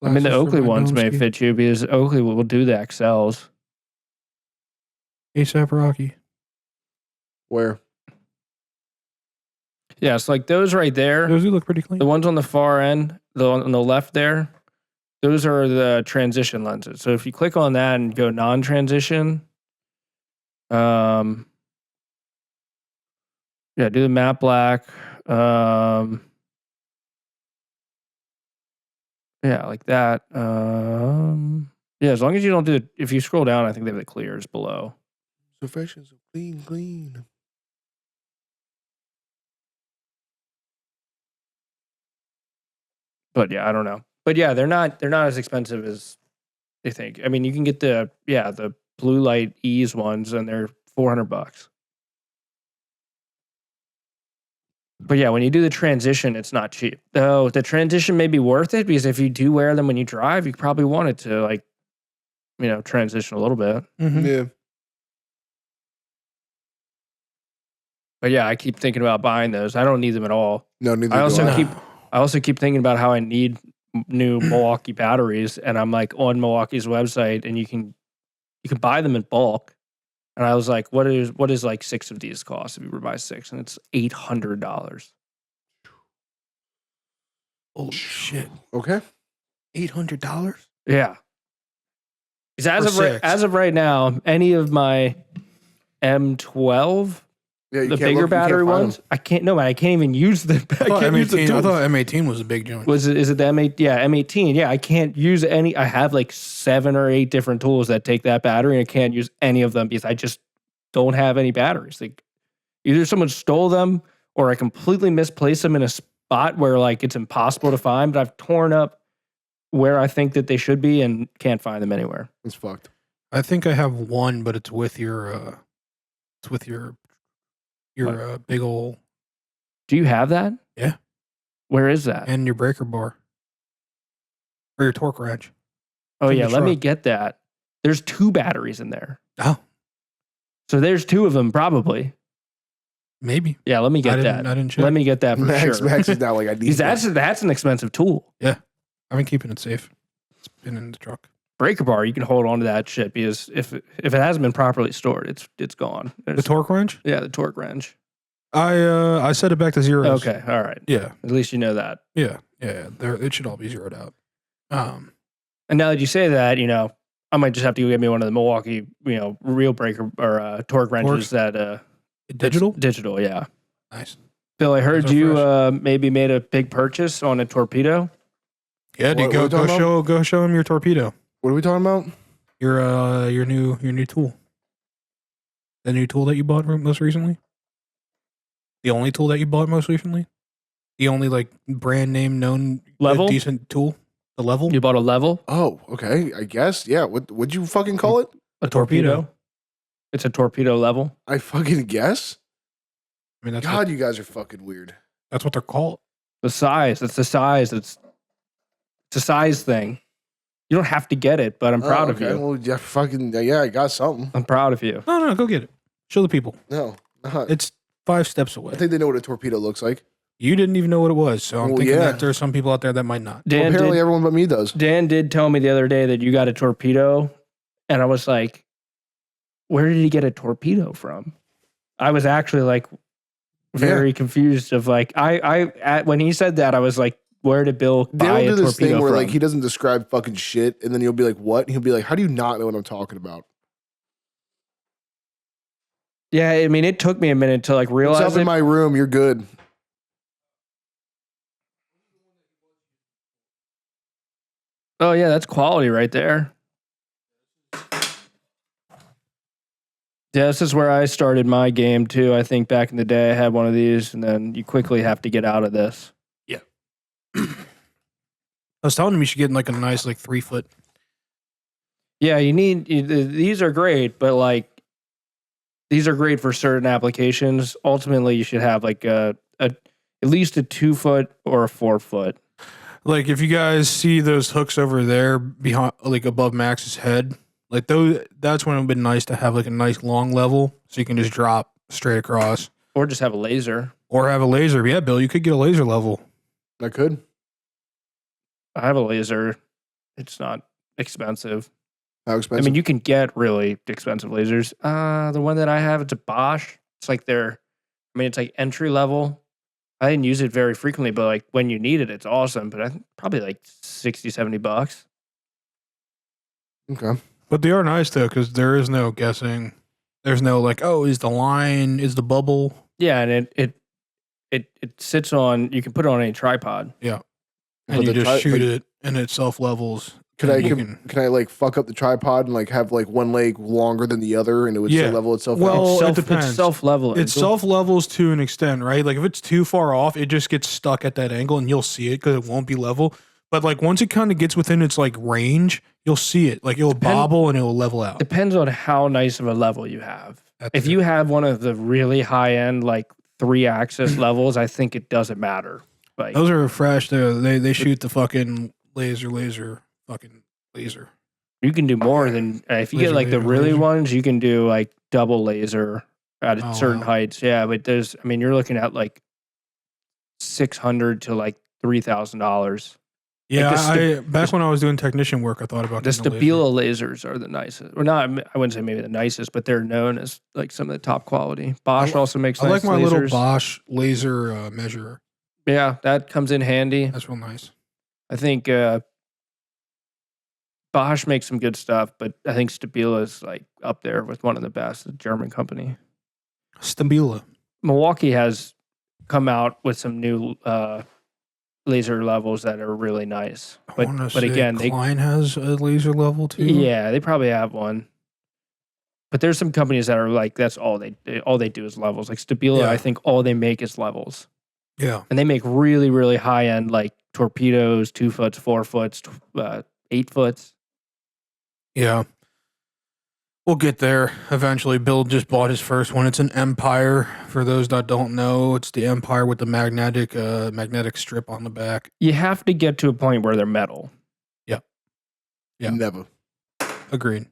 I mean, the glasses for Oakley my ones may Domsky. fit you because Oakley will do the XLs. ASAP Rocky. Where? Yeah, it's like those right there. Those do look pretty clean. The ones on the far end, on the left there, those are the transition lenses. So if you click on that and go non-transition, yeah, do the matte black. Yeah, like that. Yeah, as long as you don't do it, if you scroll down, I think they have the clears below. So fresh and so clean. But yeah, I don't know. But yeah, they're not as expensive as they think. I mean, you can get the blue light ease ones, and they're $400. But yeah, when you do the transition, it's not cheap. Though the transition may be worth it because if you do wear them when you drive, you probably want it to transition a little bit. Mm-hmm. Yeah. But yeah, I keep thinking about buying those. I don't need them at all. No, neither I do also keep thinking about how I need new Milwaukee batteries, and I'm like on Milwaukee's website, and you can buy them in bulk. And I was like, what is like 6 of these cost if you were to buy 6? And it's $800. Holy shit! Okay. $800. Yeah. Because For 6. as of right now, any of my M12, Yeah, the bigger battery ones, I can't even use the. I thought M18 was a big joint. Is it the M8? Yeah, M18. Yeah, I can't use any. I have like 7 or 8 different tools that take that battery, and I can't use any of them because I just don't have any batteries. Like either someone stole them or I completely misplaced them in a spot where like it's impossible to find. But I've torn up where I think that they should be and can't find them anywhere. It's fucked. I think I have one, but it's with your big old. Do you have that? Yeah. Where is that? And your breaker bar. Or your torque wrench. Oh in yeah, the let me truck. get that. There's 2 batteries in there. Oh, So there's 2 of them probably. maybe. Yeah, let me get that. I didn't check. Let me get that for sure. Max is now like, I need Because that. that's an expensive tool. I've been keeping it safe. It's been in the truck. Breaker bar, you can hold on to that shit because if it hasn't been properly stored, it's gone. The torque wrench? Yeah, the torque wrench. I set it back to 0. Okay, all right. Yeah. At least you know that. Yeah. It should all be zeroed out. And now that you say that, I might just have to go get me one of the Milwaukee, real breaker or torque wrenches that Digital? Digital, yeah. Nice. Bill, I heard Those are you fresh. maybe made a big purchase on a torpedo. Yeah, dude, What are we talking go show him your torpedo. What are we talking about? Your new tool. The new tool that you bought most recently? The only tool that you bought most recently? The only like brand name known Level? decent tool? The level? You bought a level? Oh, okay. I guess. Yeah. What'd you fucking call it? A torpedo? It's a torpedo level. I fucking guess. I mean God, you guys are fucking weird. that's what they're called. The size. It's the size. It's a size thing. You don't have to get it, but I'm proud of you. Well, yeah, fucking yeah, I got something. I'm proud of you. No, go get it. Show the people. No, not. It's 5 steps away. I think they know what a torpedo looks like. You didn't even know what it was, so I'm Well, thinking yeah. that there's some people out there that might not. Well, apparently, everyone but me does. Dan did tell me the other day that you got a torpedo, and I was like, where did he get a torpedo from? I was actually like very confused of like, when he said that, I was like, where did Bill buy They'll a do this torpedo thing where from? like he doesn't describe fucking shit, and then you'll be like, "What?" And he'll be like, "How do you not know what I'm talking about?" Yeah, I mean, it took me a minute to like It's realize up in it. my room. You're good. Oh yeah, that's quality right there. Yeah, this is where I started my game too. I think back in the day I had one of these, and then you quickly have to get out of this. I was telling him you should get like a nice like 3 foot. Yeah, these are great, but like these are great for certain applications. Ultimately, you should have like at least a 2 foot or a 4 foot. Like if you guys see those hooks over there behind, like above Max's head, like those, that's when it would be nice to have like a nice long level, so you can just drop straight across, Or just have a laser. or have a laser. Yeah, Bill, you could get a laser level. I could. I have a laser. It's not expensive. How I expensive? mean, you can get really expensive lasers. The one that I have, it's a Bosch. It's like it's like entry level. I didn't use it very frequently, but like when you need it, it's awesome. But I think probably like $60-$70. Okay. But they are nice though, because there is no guessing. There's no like, oh, is the bubble? Yeah, and it sits on. You can put it on any tripod. Yeah, But and you the just shoot it, and it self levels. Can I like fuck up the tripod and like have like one leg longer than the other and it would still level itself Well, out? it depends. It's self-leveling. It self levels to an extent, right? Like if it's too far off, it just gets stuck at that angle, and you'll see it because it won't be level. But like once it kind of gets within its like range, you'll see it. Like it'll bobble and it will level out. Depends on how nice of a level you have. If you have one of the really high end like 3-axis levels, I think it doesn't matter. Like those are fresh though. They shoot the fucking laser. You can do more than if you get like the really ones, you can do like double laser at certain heights. Yeah, but you're looking at like $600 to like $3,000. Yeah, like back when I was doing technician work, I thought about the Stabila lasers are the nicest. Or not, I wouldn't say maybe the nicest, but they're known as like some of the top quality. Bosch also makes. I nice like my lasers. little Bosch laser measurer. Yeah, that comes in handy. That's real nice. I think Bosch makes some good stuff, but I think Stabila is like up there with one of the best. A German company. Stabila. Milwaukee has come out with some new laser levels that are really nice. But again, Klein has a laser level too. Yeah, they probably have one. But there's some companies that are like that's all they do is levels. Like Stabila, I think all they make is levels. Yeah, and they make really really high end like torpedoes, 2 foot, 4 foot, 8 foot. Yeah. We'll get there eventually. Bill just bought his first one. It's an Empire. For those that don't know, it's the Empire with the magnetic strip on the back. You have to get to a point where they're metal. Yeah. Never. Agreed.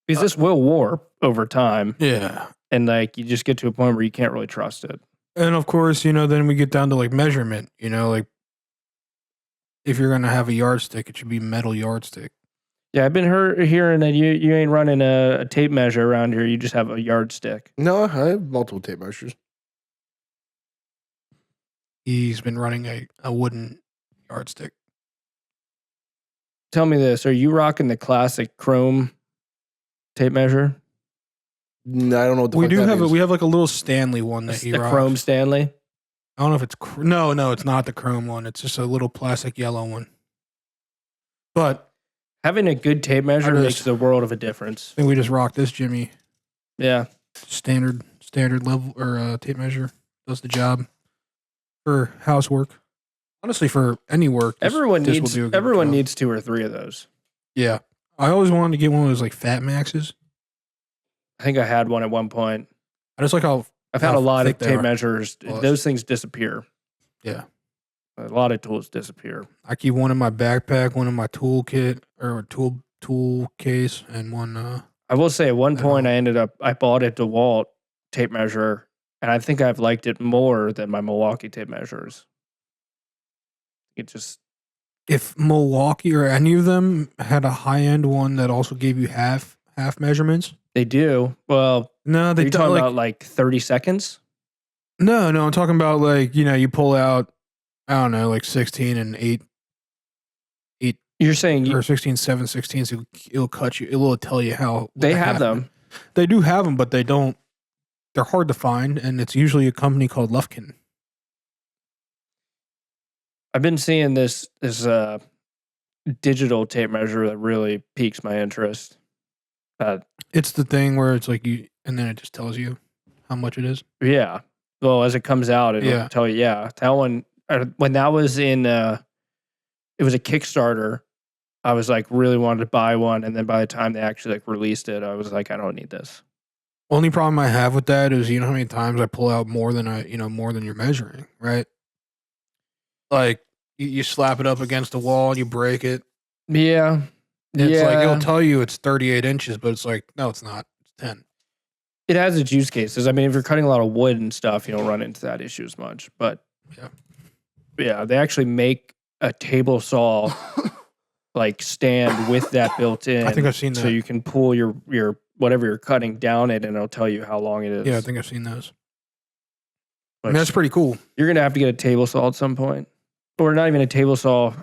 Because this will warp over time. Yeah. And like you just get to a point where you can't really trust it. And of course, then we get down to like measurement. Like if you're gonna have a yardstick, it should be metal yardstick. Yeah, I've been hearing that you ain't running a tape measure around here. You just have a yardstick. No, I have multiple tape measures. He's been running a wooden yardstick. Tell me this: are you rocking the classic chrome tape measure? No, I don't know what the we fuck do that have. is. We have like a little Stanley one that he rocks. The Chrome Stanley. I don't know if it's no, it's not the chrome one. It's just a little plastic yellow one. But having a good tape measure makes the world of a difference. I think we just rock this, Jimmy. Yeah. Standard level or tape measure does the job for housework. Honestly, for any work, everyone needs 2 or 3 of those. Yeah, I always wanted to get one of those like Fat Maxes. I think I had one at one point. I just like how I've had a lot of tape measures. Those things disappear. Yeah. A lot of tools disappear. I keep one in my backpack, one in my toolkit or tool case, and one. I will say at one point I bought a DeWalt tape measure, and I think I've liked it more than my Milwaukee tape measures. If Milwaukee or any of them had a high end one that also gave you half measurements. They do. Well, no, they are you talking about like 30 seconds? No, I'm talking about like, you pull out, I don't know, like 16 and 8. You're saying or 16, 7, 16, so it'll cut you. It will tell you how. They have them. They do have them, but they don't. They're hard to find, and it's usually a company called Lufkin. I've been seeing this digital tape measure that really piques my interest. It's the thing where it's like and then it just tells you how much it is. Yeah. Well, as it comes out, it'll tell you. Yeah, that one. When that was in, it was a Kickstarter. I was like really wanted to buy one, and then by the time they actually like released it, I was like, I don't need this. Only problem I have with that is how many times I pull out more than you're measuring, right? Like you slap it up against the wall, you break it. Yeah. It's like it'll tell you it's 38 inches, but it's like, no, it's not. It's 10. It has its use cases. I mean, if you're cutting a lot of wood and stuff, you don't run into that issue as much. But yeah, they actually make a table saw like stand with that built in. I think I've seen that. So you can pull your whatever you're cutting down it, and it'll tell you how long it is. Yeah, I think I've seen those. I mean, that's pretty cool. You're going to have to get a table saw at some point. Or not even a table saw.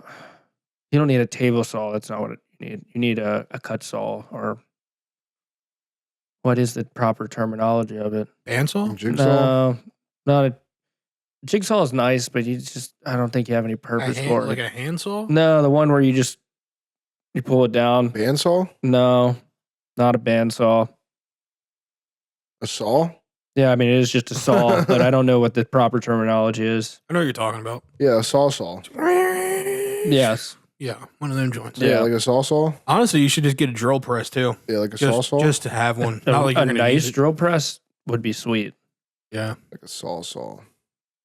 You don't need a table saw. That's not what you need. You need a cut saw, or what is the proper terminology of it? Bandsaw? Jigsaw? No, not a jigsaw is nice, but I don't think you have any purpose for it. Like a handsaw? No, the one where you pull it down. Bandsaw? No, not a bandsaw. A saw? Yeah, I mean, it is just a saw, but I don't know what the proper terminology is. I know what you're talking about. Yeah, a saw. Yes. Yeah, one of them joints. Yeah, like a saw. Honestly, you should just get a drill press too. Yeah, like a saw. Just to have one. Not like a you're gonna nice use it. drill press would be sweet. Yeah. Like a saw.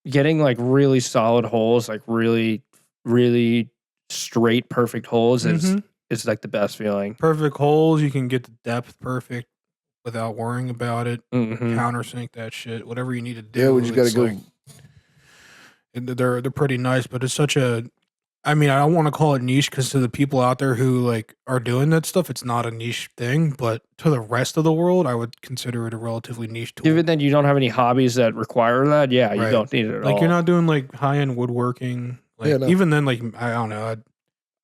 Getting like really solid holes, like really, really straight, perfect holes is like the best feeling. Perfect holes. You can get the depth perfect without worrying about it. Mm-hmm. Countersink that shit. Whatever you need to do. Yeah, we just got to go. Like, they're pretty nice, but it's such a. I mean, I don't want to call it niche because to the people out there who like are doing that stuff, it's not a niche thing. But to the rest of the world, I would consider it a relatively niche tool. Even then, you don't have any hobbies that require that. Yeah, you Right. don't need it at all. Like you're not doing like high end woodworking. Like Yeah, no. even then, like I don't know,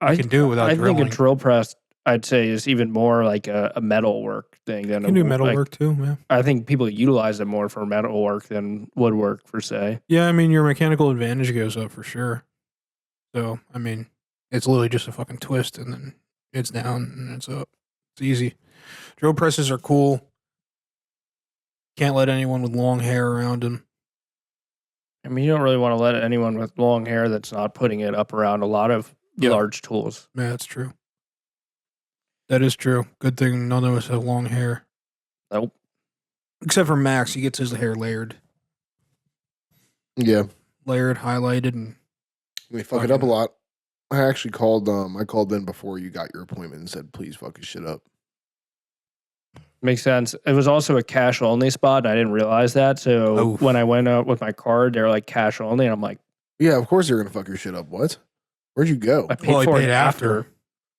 I can do it without. I drilling. think a drill press, I'd say, is even more like a metal work thing than You can do metal like, work too. Yeah. I think people utilize it more for metal work than woodwork per se. Yeah, I mean your mechanical advantage goes up for sure. So I mean, it's literally just a fucking twist, and then it's down and it's up. It's easy. Drill presses are cool. Can't let anyone with long hair around them. I mean, you don't really want to let anyone with long hair that's not putting it up around a lot of large tools. Yeah, that's true. That is true. Good thing none of us have long hair. Nope. Except for Max, he gets his hair layered. Yeah, Layered, highlighted, and we fuck it up a lot. I actually called. I called in before you got your appointment and said, "Please fuck his shit up." Makes sense. It was also a cash only spot, and I didn't realize that. So when I went out with my card, they were like cash only, and I'm like, Yeah, of course they're gonna fuck your shit up. What? Where'd you go? I paid for it after.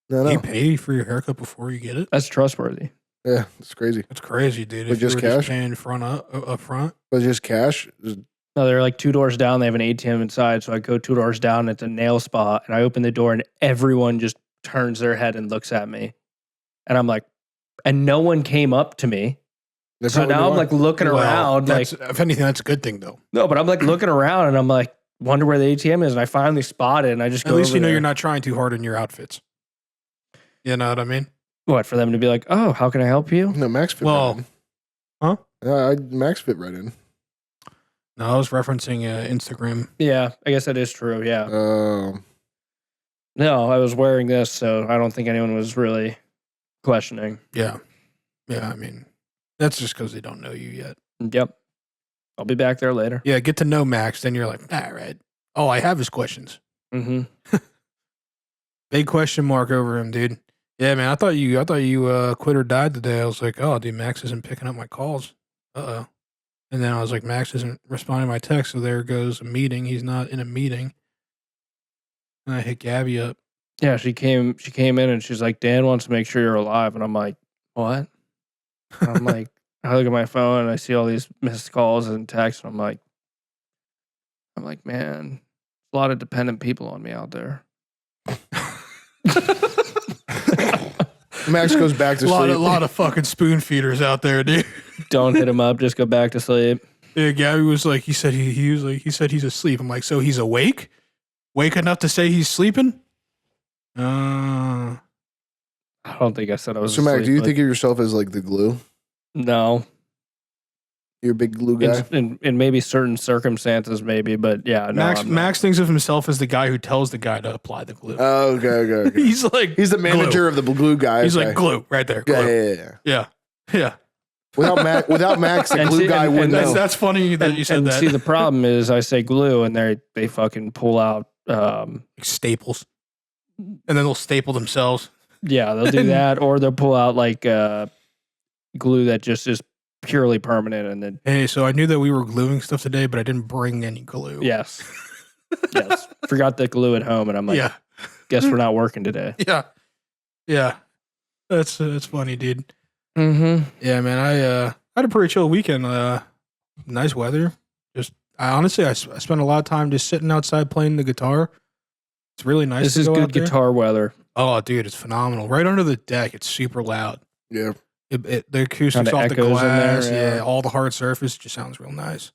No. you pay for your haircut before you get it. That's trustworthy. Yeah, it's crazy. That's crazy, dude. But If you just were cash? paying up front. But just cash. No, they're like 2 doors down. They have an ATM inside. So I go 2 doors down. It's a nail spot. And I open the door and everyone just turns their head and looks at me. And I'm like, and no one came up to me. So now I'm like looking around. Like, If anything, that's a good thing though. no, but I'm like looking around and I'm like, wonder where the ATM is. And I finally spot it. And I just go At least over you know there. you're not trying too hard in your outfits. You know what I mean? What, for them to be like, oh, how can I help you? No, Max fit Well, right in. huh? Max fit right in. No, I was referencing Instagram. Yeah, I guess that is true. Yeah. Um, No, I was wearing this, so I don't think anyone was really questioning. Yeah. Yeah, I mean, that's just because they don't know you yet. Yep. I'll be back there later. Yeah, get to know Max, then you're like, all right. Oh, I have his questions. Mm-hmm. Big question mark over him, dude. Yeah, man, I thought you quit or died today. I was like, oh, dude, Max isn't picking up my calls. Uh-oh. And then I was like, Max isn't responding to my text, so there goes a meeting. He's not in a meeting. And I hit Gabby up. Yeah, she came in and she's like, Dan wants to make sure you're alive. And I'm like, what? And I'm like, I look at my phone and I see all these missed calls and texts. And I'm like, man, a lot of dependent people on me out there. Max goes back to A sleep. lot of fucking spoon feeders out there, dude. Don't hit him up. Just go back to sleep. Yeah, Gabby was like, he said he said he's asleep. I'm like, so he's awake? Wake enough to say he's sleeping? I don't think I said I was So, Max, asleep, do you but think of yourself as like the glue? no. You're a big glue guy. In maybe certain circumstances, maybe, but yeah, no. I'm not. Max thinks of himself as the guy who tells the guy to apply the glue. Oh, okay. He's like, He's the manager of the glue guy. He's okay. like glue right there. Glue. Yeah. Yeah. Without Max, the And glue see- guy and wouldn't that's- know. That's funny that you said And that. see, the problem is I say glue and they fucking pull out, Staples, and then they'll staple themselves. yeah, they'll do that, or they'll pull out like glue that just is purely permanent, and then Hey, so I knew that we were gluing stuff today, but I didn't bring any glue. yes, forgot the glue at home, and I'm like, Yeah. guess we're not working today. Yeah. That's funny, dude. Mm-hmm. Yeah, man. I had a pretty chill weekend. Nice weather. Just I spent a lot of time just sitting outside playing the guitar. It's really nice. This to is go good out there. guitar weather. Oh, dude, it's phenomenal. Right under the deck, it's super loud. Yeah. The acoustics Kinda off the echoes in glass, there, yeah, all the hard surface just sounds real nice.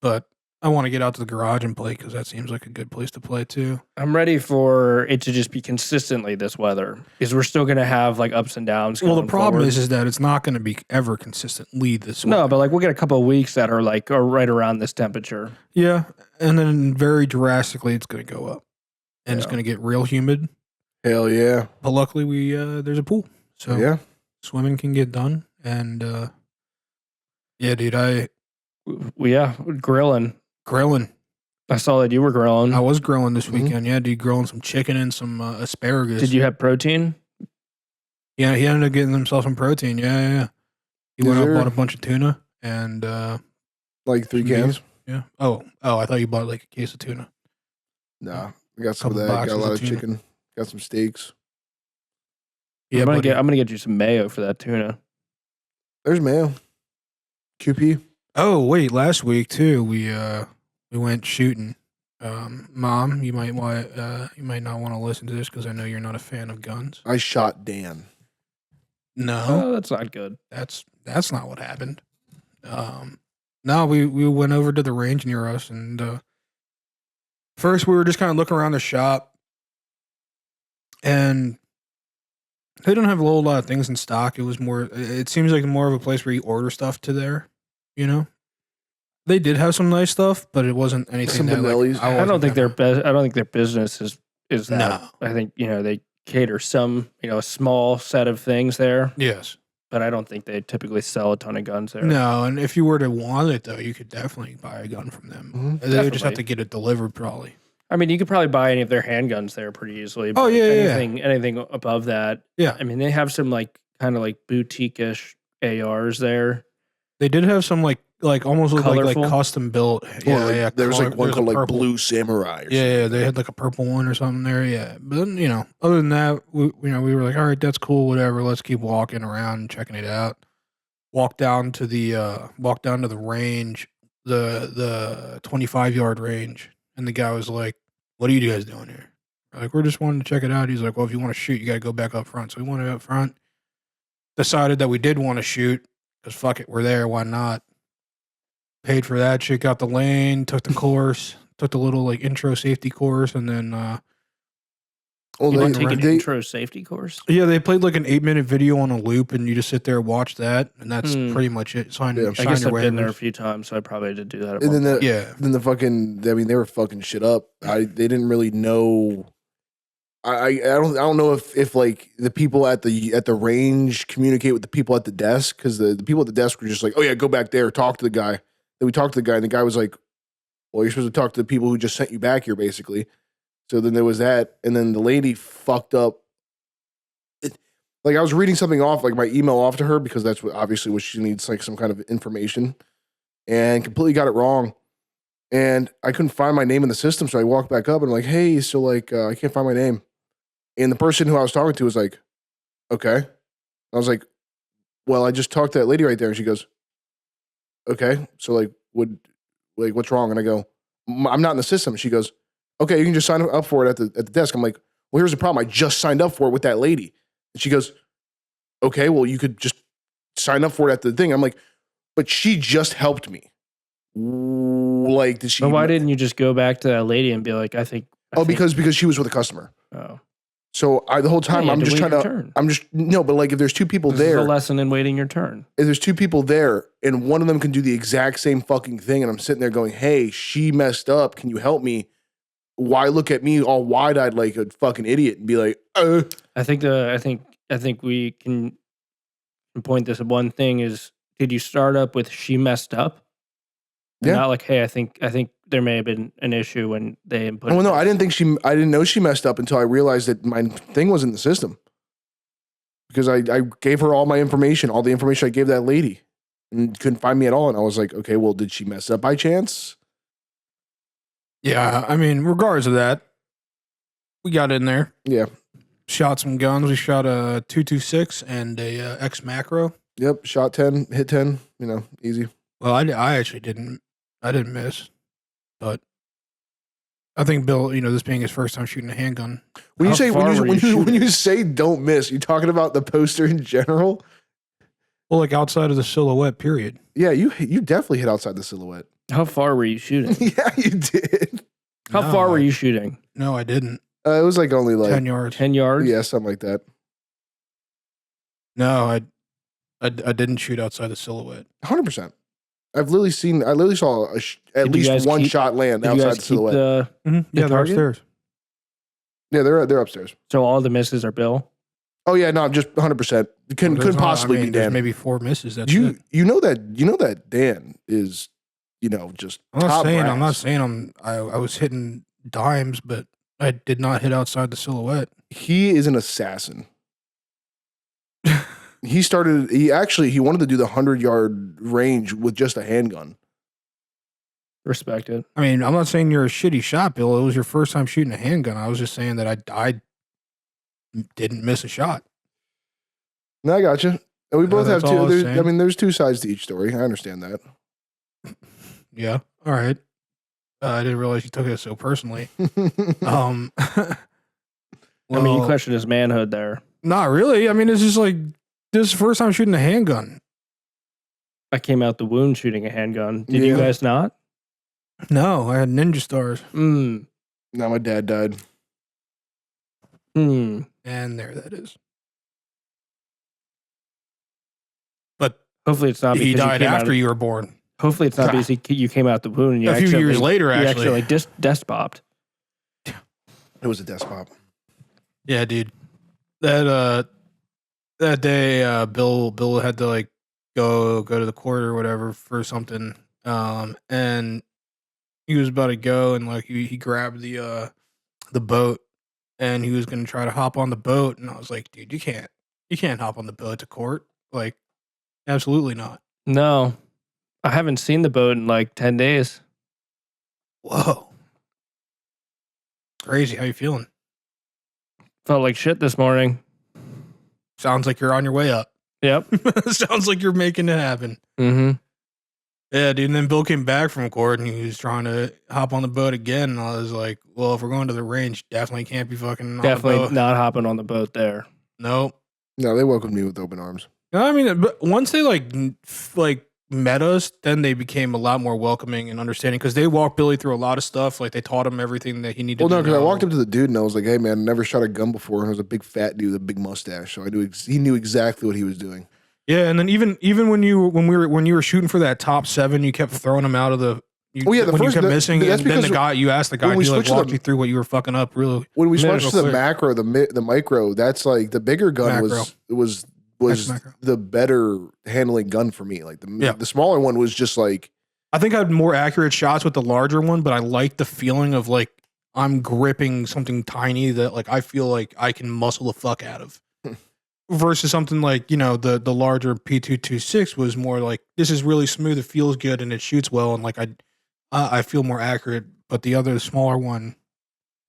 But I want to get out to the garage and play because that seems like a good place to play too. I'm ready for it to just be consistently this weather because we're still going to have like ups and downs. Well, the going problem forward. is that it's not going to be ever consistently this way. No, but like we'll get a couple of weeks that are like are right around this temperature. Yeah, and then very drastically it's going to go up, and it's Yeah. going to get real humid. Hell yeah. But luckily we there's a pool, so Yeah. swimming can get done. And yeah, dude, Grilling. grilling. I saw that you were grilling. I was grilling this Mhm. weekend. Yeah, dude, grilling some chicken and some asparagus. Did you have protein? Yeah, he ended up getting himself some protein. Yeah. He went out and bought a bunch of tuna and Like 3 some cans? beef. Yeah. Oh, I thought you bought like a case of tuna. Nah. I got some of Couple that. Got boxes a lot of of tuna. chicken. Got some steaks. Yeah, I'm buddy. gonna get you some mayo for that tuna. There's mayo. QP. Oh, wait, last week too, we went shooting. Mom, you might not want to listen to this because I know you're not a fan of guns. I shot Dan. No, Oh, that's not good. that's not what happened. No, we went over to the range near us, and first we were just kind of looking around the shop, and they don't have a whole lot of things in stock. It was more. It seems like more of a place where you order stuff to there. You know, they did have some nice stuff, but it wasn't anything. Some that, Benelli's. like, I don't think their I don't think their business is that. No. I think they cater some a small set of things there, Yes. but I don't think they typically sell a ton of guns there. No, and if you were to want it though, you could definitely buy a gun from them. Mhm. They would just have Definitely. to get it delivered, probably. I mean, you could probably buy any of their handguns there pretty easily. Oh, but yeah, yeah, anything above that. Yeah. I mean, they have some like kind of like boutique-ish ARs there. They did have some like almost look like Colorful? custom built. There was like one there's a called like purple- Blue Samurai. Or Yeah, they had like a purple one or something there. Yeah, but then other than that, we were like, all right, that's cool, whatever. Let's keep walking around and checking it out. Walk down to the range, the 25-yard range, and the guy was like, "What are you guys doing here?" We're like, we're just wanting to check it out. He's like, "Well, if you want to shoot, you got to go back up front." So we went up front. Decided that we did want to shoot because fuck it, we're there. Why not? Paid for that shit. Got the lane. Took the course. Took the little like intro safety course, and then Well, You they, want to take an they, intro safety course? yeah, they played like an 8-minute video on a loop, and you just sit there and watch that, and that's pretty much it. Sign, Yeah. sign I guess your I've been there a waivers. few times, so I probably did do that. At and one then point. Yeah, then the fucking. I mean, they were fucking shit up. They didn't really know. I don't know if like the people at the range communicate with the people at the desk, because the people at the desk were just like, oh yeah, go back there, talk to the guy. Then we talked to the guy, and the guy was like, well, you're supposed to talk to the people who just sent you back here, basically. So then there was that, and then the lady fucked up. Like I was reading something off, like my email off to her, because that's obviously what she needs, like some kind of information, and completely got it wrong. And I couldn't find my name in the system, so I walked back up and I'm like, hey, so like I can't find my name. And the person who I was talking to was like, okay. I was like, well, I just talked to that lady right there, and she goes, okay, so like what's wrong? And I go, I'm not in the system. She goes, okay, you can just sign up for it at the desk. I'm like, well, here's the problem. I just signed up for it with that lady. And she goes, okay, well, you could just sign up for it at the thing. I'm like, but she just helped me. Like, did she? But why didn't you just go back to that lady and be like, I think. Because she was with a customer. Oh. So the whole time Yeah, I'm just trying to. Turn. No, but like if there's two people This is there, a lesson in waiting your turn. if there's two people there and one of them can do the exact same fucking thing, and I'm sitting there going, hey, she messed up. Can you help me? Why look at me all wide-eyed like a fucking idiot and be like, I think we can point this at one thing is, did you start up with she messed up? Yeah. Not like, hey, I think there may have been an issue when they input. oh no, I didn't know she messed up until I realized that my thing was in the system. Because I gave her all my information, all the information I gave that lady, and couldn't find me at all. And I was like, okay, well, did she mess up by chance? yeah. I mean, regardless of that, we got in there, Yeah. shot some guns. We shot a 226 and a X macro. Yep. Shot 10, hit 10, easy. Well, I actually didn't. I didn't miss. But I think Bill, this being his first time shooting a handgun. When you How say far were you when you say don't miss, you talking about the poster in general? Well, like outside of the silhouette, period. Yeah, you definitely hit outside the silhouette. How far were you shooting? Yeah, you did. How far were you shooting? No, I didn't. It was like only 10 yards. 10 yards? Yeah, something like that. No, I didn't shoot outside the silhouette. 100%. I literally saw at least one shot land outside the silhouette. Yeah, they're target? upstairs. Yeah, they're upstairs. So all the misses are Bill? Oh yeah, no, just 100%. Couldn't possibly be Dan. Maybe 4 misses. That's you it. you know that Dan is just I'm top brass. not saying I was hitting dimes, but I did not hit outside the silhouette. He is an assassin. He wanted to do the 100-yard range with just a handgun. Respect it. I mean, I'm not saying you're a shitty shot, Bill. It was your first time shooting a handgun. I was just saying that I didn't miss a shot. No, I got you. And we both have that's all I was two. saying. There's two sides to each story. I understand that. Yeah. All right. I didn't realize you took it so personally. I mean, you questioned his manhood there. Not really. I mean, it's just like this is the first time shooting a handgun. I came out the wound shooting a handgun. Did you guys not? No, I had ninja stars. Now my dad died. And there that is. But hopefully it's not because he died after you were born. Hopefully it's not because you came out the wound and you a few years later, actually. You actually desk bopped. It was a desk pop. Yeah, dude. That day, Bill had to like go to the court or whatever for something, and he was about to go and like he grabbed the boat and he was gonna try to hop on the boat, and I was like, dude, you can't hop on the boat to court, like, absolutely not. No, I haven't seen the boat in like 10 days. Whoa, crazy. How you feeling? Felt like shit this morning. Sounds like you're on your way up. Yep. Sounds like you're making it happen. Mm-hmm. Yeah, dude. And then Bill came back from court and he was trying to hop on the boat again. And I was like, well, if we're going to the range, definitely can't be fucking on the boat. Not hopping on the boat there. Nope. No, they welcomed me with open arms. I mean, but once they like met us, then they became a lot more welcoming and understanding because they walked Billy through a lot of stuff. Like they taught him everything that he needed. Well, no, because I know. walked up to the dude and I was like, "Hey, man, I never shot a gun before." And it was a big fat dude with a big mustache, so I knew he knew exactly what he was doing. Yeah, and then even when you were shooting for that top 7, you kept throwing him out of the. You kept missing, and then you asked the guy, he like walked you through what you were fucking up. Really, when we switched to the macro, the micro, that's like the bigger gun was the better handling gun for me. Like the smaller one was just like, I think I had more accurate shots with the larger one, but I like the feeling of like I'm gripping something tiny that like I feel like I can muscle the fuck out of. Versus something like, the larger P226 was more like, this is really smooth, it feels good, and it shoots well, and like I feel more accurate. But the smaller one,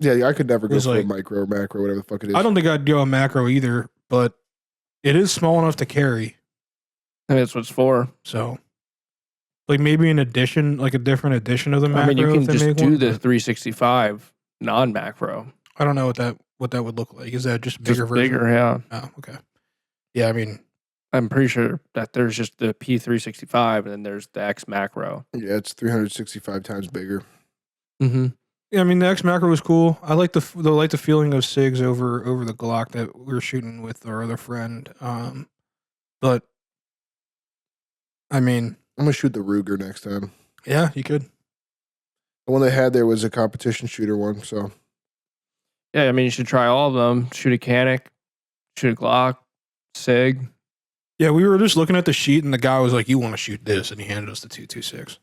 yeah, I could never go for a micro or macro, whatever the fuck it is. I don't think I'd go a macro either, but it is small enough to carry. I think that's what it's for. So, like maybe an addition, like a different edition of the macro. I mean, you can just do the one, 365 non-macro. I don't know what that would look like. Is that just a bigger version? Bigger, yeah. Oh, okay. Yeah, I mean, I'm pretty sure that there's just the P365 and then there's the X macro. Yeah, it's 365 times bigger. Mm-hmm. Yeah, I mean, the X macro was cool. I like the feeling of SIGs over the Glock that we were shooting with our other friend. But I mean, I'm gonna shoot the Ruger next time. Yeah, you could. The one they had there was a competition shooter one, so. Yeah, I mean, you should try all of them. Shoot a Canic, shoot a Glock, SIG. Yeah, we were just looking at the sheet, and the guy was like, "You want to shoot this?" And he handed us the 226.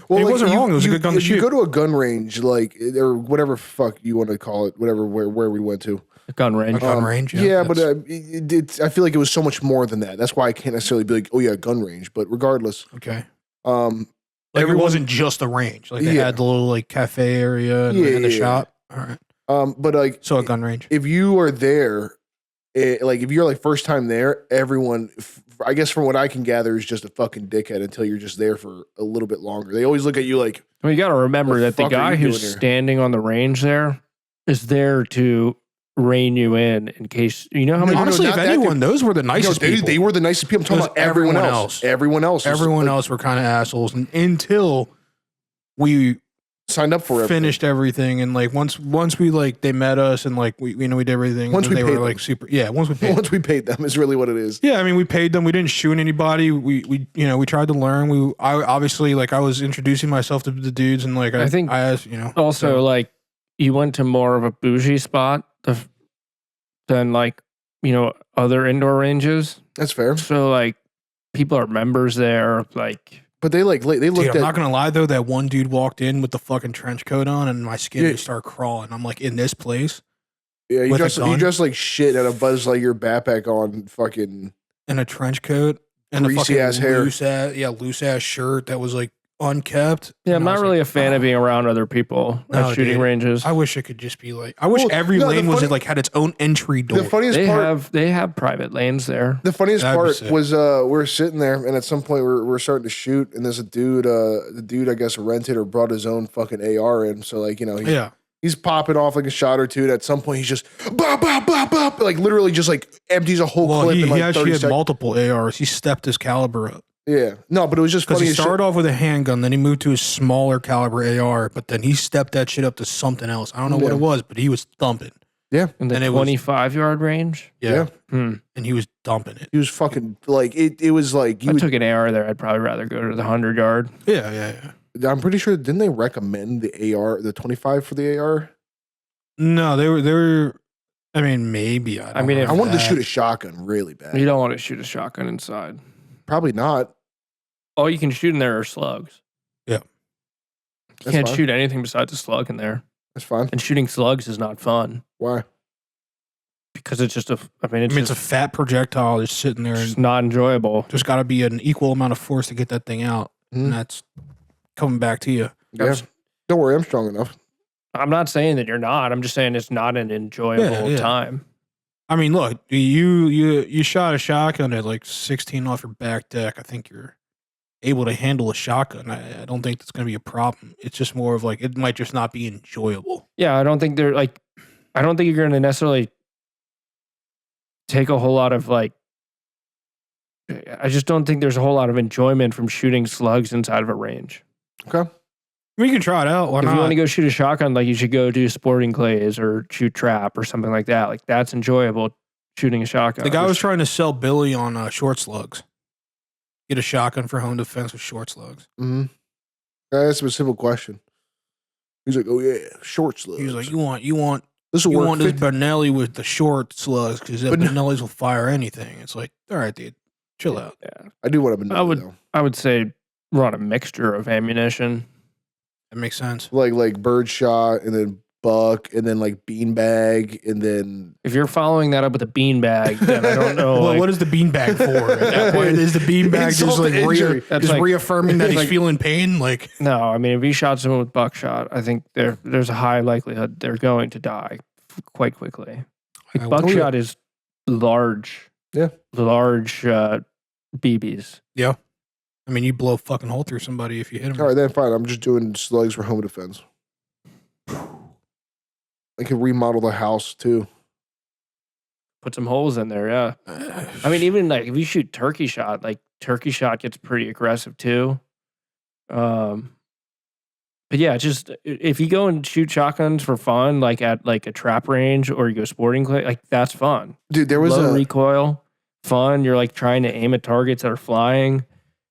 Well, it wasn't wrong. It was a good gun to shoot. You go to a gun range, like or whatever fuck you want to call it, whatever where we went to. A gun range. A gun range. Yeah, but I feel like it was so much more than that. That's why I can't necessarily be like, oh yeah, gun range. But regardless, okay. Like it wasn't just a range. Like they had the little like cafe area and the shop. All right. But like, so a gun range. If you are there like if you're like first time there, everyone, I guess from what I can gather, is just a fucking dickhead until you're just there for a little bit longer. They always look at you like. Well, you got to remember that the guy who's standing on the range there is there to rein you in case you know how many. Honestly, if anyone, those were the nicest people. They were the nicest people. I'm talking about everyone else. Everyone else were kind of assholes until we signed up for finished everything, and like once we like they met us and like we did everything. Once they were like super. Yeah, once we paid them is really what it is. Yeah, I mean we paid them. We didn't shoot anybody. We tried to learn. I obviously like I was introducing myself to the dudes and like I asked also like you went to more of a bougie spot than like other indoor ranges. That's fair. So like people are members there like. But they looked I'm not gonna lie though, that one dude walked in with the fucking trench coat on and my skin just started crawling. I'm like, in this place? Yeah, you just like shit at a Buzz Lightyear backpack on fucking in a trench coat and greasy ass hair. Loose ass shirt that was like unkept. Yeah, I'm not really a fan of being around other people at shooting ranges. I wish it could just be like every lane was like had its own entry door. The funniest they have private lanes there. The funniest part was we're sitting there and at some point we're starting to shoot and there's a dude the dude I guess rented or brought his own fucking AR in. So like, he's popping off like a shot or two and at some point he's just bop, bop, bop, bop, like literally just like empties a whole clip in like 30 seconds. He actually had multiple ARs. He stepped his caliber up. Yeah. No, but it was just funny. He started off with a handgun, then he moved to a smaller caliber AR, but then he stepped that shit up to something else. I don't know what it was, but he was thumping. Yeah. In the 25-yard range? Yeah. And he was dumping it. He was fucking like, it was like. I took an AR there. I'd probably rather go to the 100-yard. Yeah. I'm pretty sure, didn't they recommend the AR, the 25 for the AR? No, they were. I mean, maybe. I wanted to shoot a shotgun really bad. You don't want to shoot a shotgun inside. Probably not. All you can shoot in there are slugs. Yeah. You can't shoot anything besides a slug in there. That's fine. And shooting slugs is not fun. Why? Because it's just it's a fat projectile just sitting there. It's not enjoyable. There's got to be an equal amount of force to get that thing out. And that's coming back to you. Yeah. Don't worry, I'm strong enough. I'm not saying that you're not. I'm just saying it's not an enjoyable time. I mean, look, you shot a shotgun at like 16 off your back deck. I think you're able to handle a shotgun. I don't think that's going to be a problem. It's just more of like, it might just not be enjoyable. Yeah, I don't think you're going to necessarily take a whole lot of like, I just don't think there's a whole lot of enjoyment from shooting slugs inside of a range. Okay. We can try it out. If you want to go shoot a shotgun, like you should go do sporting clays or shoot trap or something like that. Like that's enjoyable shooting a shotgun. The guy was trying to sell Billy on short slugs. Get a shotgun for home defense with short slugs. Mm-hmm. I asked him a simple question. He's like, "Oh yeah, short slugs." He was like, "You want this Benelli with the short slugs because Benellis will fire anything." It's like, all right, dude, chill out. Yeah, I do want a Benelli. I would say run a mixture of ammunition. That makes sense. Like bird shot and then buck and then like beanbag and then. If you're following that up with a beanbag, then I don't know. Well, what is the beanbag for at that point? Is the beanbag just like reaffirming that he's feeling pain? Like no, I mean if he shot someone with buckshot, I think there's a high likelihood they're going to die quite quickly. Like buckshot is large. Yeah. Large BBs. Yeah. I mean, you blow a fucking hole through somebody if you hit him. All right, then fine. I'm just doing slugs for home defense. I can remodel the house too. Put some holes in there, yeah. I mean, even like if you shoot turkey shot, like turkey shot gets pretty aggressive too. But yeah, just if you go and shoot shotguns for fun, like at like a trap range or you go sporting clay, like that's fun. Dude, there was low recoil, fun. You're like trying to aim at targets that are flying.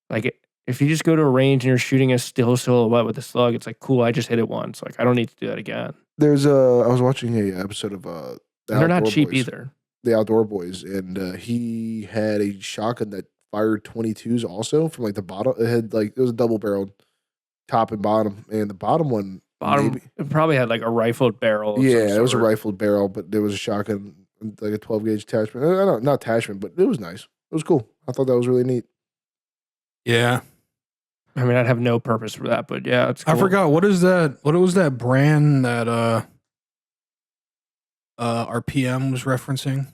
Like if you just go to a range and you're shooting a still silhouette with a slug, it's like cool. I just hit it once. Like I don't need to do that again. I was watching a episode of they're not cheap either. The Outdoor Boys, and he had a shotgun that fired 22s also from like the bottom. It was a double barreled top and bottom, and the bottom one it probably had like a rifled barrel. Yeah, it was a rifled barrel, but there was a shotgun like a 12 gauge attachment. I don't not attachment, but it was nice. It was cool. I thought that was really neat. Yeah. I mean, I'd have no purpose for that, but yeah, it's cool. I forgot what was that brand that RPM was referencing?